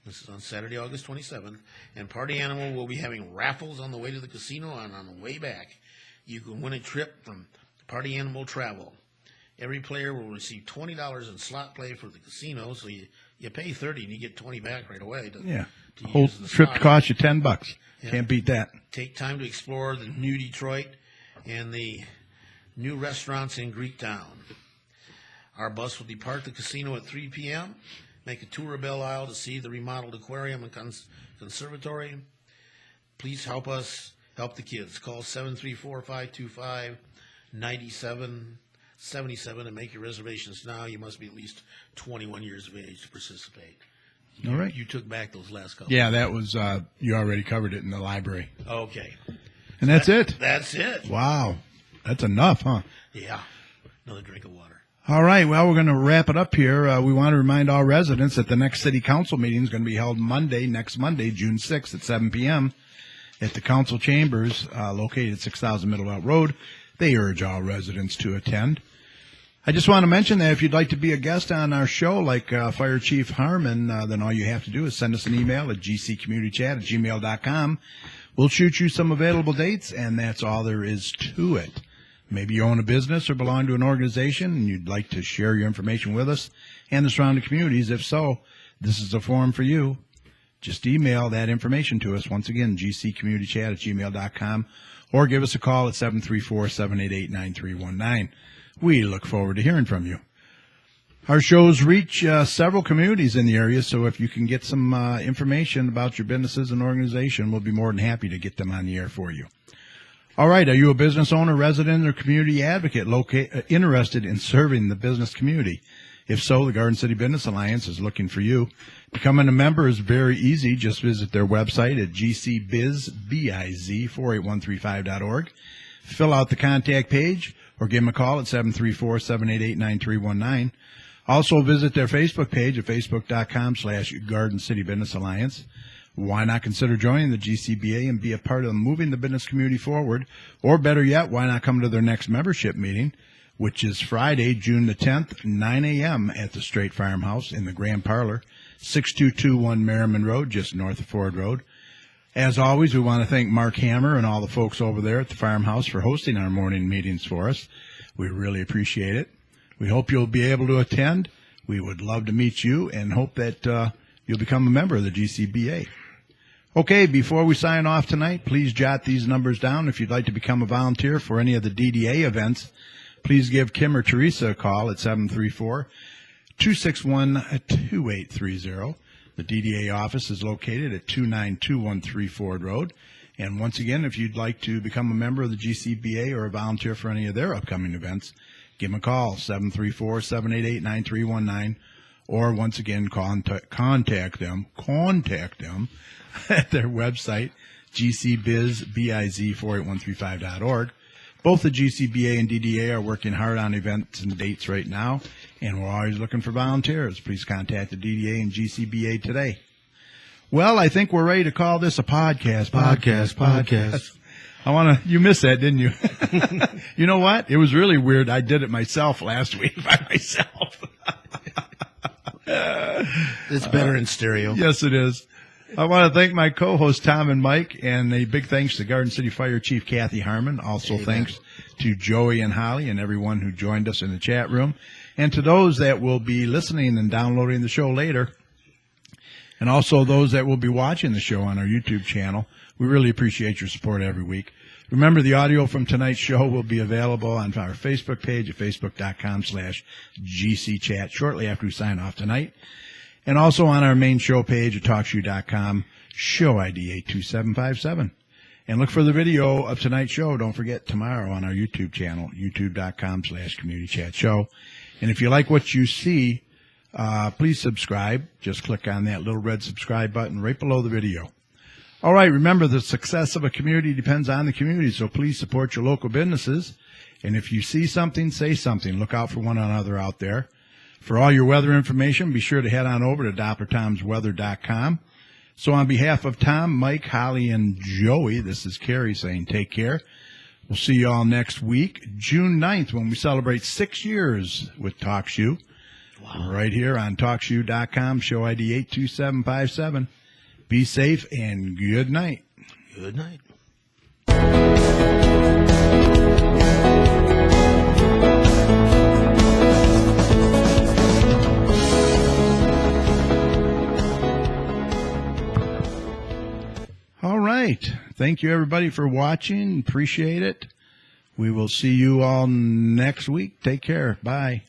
This is on Saturday, August 27th. And Party Animal will be having raffles on the way to the casino and on the way back. You can win a trip from Party Animal Travel. Every player will receive $20 in slot play for the casino, so you pay $30 and you get $20 back right away. To whole use the trip slot. costs you $10. Yeah. Can't beat that. Take time to explore the new Detroit and the new restaurants in Greektown. Our bus will depart the casino at 3 p.m., make a tour of Belle Isle to see the remodeled aquarium and conservatory. Please help us help the kids. Call 734-525-9777 and make your reservations now. You must be at least 21 years of age to participate. All right. You took back those last couple. Yeah, that was, you already covered it in the library. Okay. And that's it. That's it. Wow. That's enough, huh? Yeah. Another drink of water. All right, well, we're going to wrap it up here. We want to remind all residents that the next city council meeting is going to be held next Monday, June 6th at 7 p.m. at the council chambers located at 6000 Middle Belt Road. They urge all residents to attend. I just want to mention that if you'd like to be a guest on our show, like Fire Chief Harman, then all you have to do is send us an email at gccommunitychat@gmail.com. We'll shoot you some available dates, and that's all there is to it. Maybe you own a business or belong to an organization and you'd like to share your information with us and the surrounding communities. If so, this is a forum for you. Just email that information to us. Once again, gccommunitychat@gmail.com, or give us a call at 734-788-9319. We look forward to hearing from you. Our shows reach several communities in the area, so if you can get some information about your businesses and organization, we'll be more than happy to get them on the air for you. All right, are you a business owner, resident, or community advocate interested in serving the business community? If so, the Garden City Business Alliance is looking for you. Becoming a member is very easy. Just visit their website at gcbiz48135.org. Fill out the contact page or give them a call at 734-788-9319. Also visit their Facebook page at facebook.com/Garden City Business Alliance. Why not consider joining the GCBA and be a part of moving the business community forward? Or better yet, why not come to their next membership meeting, which is Friday, June the 10th, 9 a.m. at the Straight Farmhouse in the Grand Parlor, 6221 Merriman Road, just north of Ford Road. As always, we want to thank Mark Hammer and all the folks over there at the farmhouse for hosting our morning meetings for us. We really appreciate it. We hope you'll be able to attend. We would love to meet you and hope that you'll become a member of the GCBA. Okay, before we sign off tonight, please jot these numbers down. If you'd like to become a volunteer for any of the DDA events, please give Kim or Teresa a call at 734-261-2830. The DDA office is located at 29213 Ford Road. And once again, if you'd like to become a member of the GCBA or a volunteer for any of their upcoming events, give them a call, 734-788-9319. Or once again, contact them at their website, gcbiz48135.org. Both the GCBA and DDA are working hard on events and dates right now, and we're always looking for volunteers. Please contact the DDA and GCBA today. Well, I think we're ready to call this a podcast. You missed that, didn't you? You know what? It was really weird. I did it myself last week by myself. It's better in stereo. Yes, it is. I want to thank my co-hosts, Tom and Mike, and a big thanks to Garden City Fire Chief Cathy Harman. Also, thanks to Joey and Holly and everyone who joined us in the chat room. And to those that will be listening and downloading the show later, and also those that will be watching the show on our YouTube channel, we really appreciate your support every week. Remember, the audio from tonight's show will be available on our Facebook page at facebook.com/GCChat shortly after we sign off tonight. And also on our main show page at TalkShoe.com, show ID 82757. And look for the video of tonight's show. Don't forget, tomorrow on our YouTube channel, youtube.com/CommunityChatShow. And if you like what you see, please subscribe. Just click on that little red subscribe button right below the video. All right, remember, the success of a community depends on the community, so please support your local businesses. And if you see something, say something. Look out for one another out there. For all your weather information, be sure to head on over to DopplerTomsWeather.com. So on behalf of Tom, Mike, Holly, and Joey, this is Kerry saying take care. We'll see you all next week, June 9th, when we celebrate 6 years with TalkShoe. Wow. Right here on TalkShoe.com, show ID 82757. Be safe and good night. Good night. All right. Thank you, everybody, for watching. Appreciate it. We will see you all next week. Take care. Bye.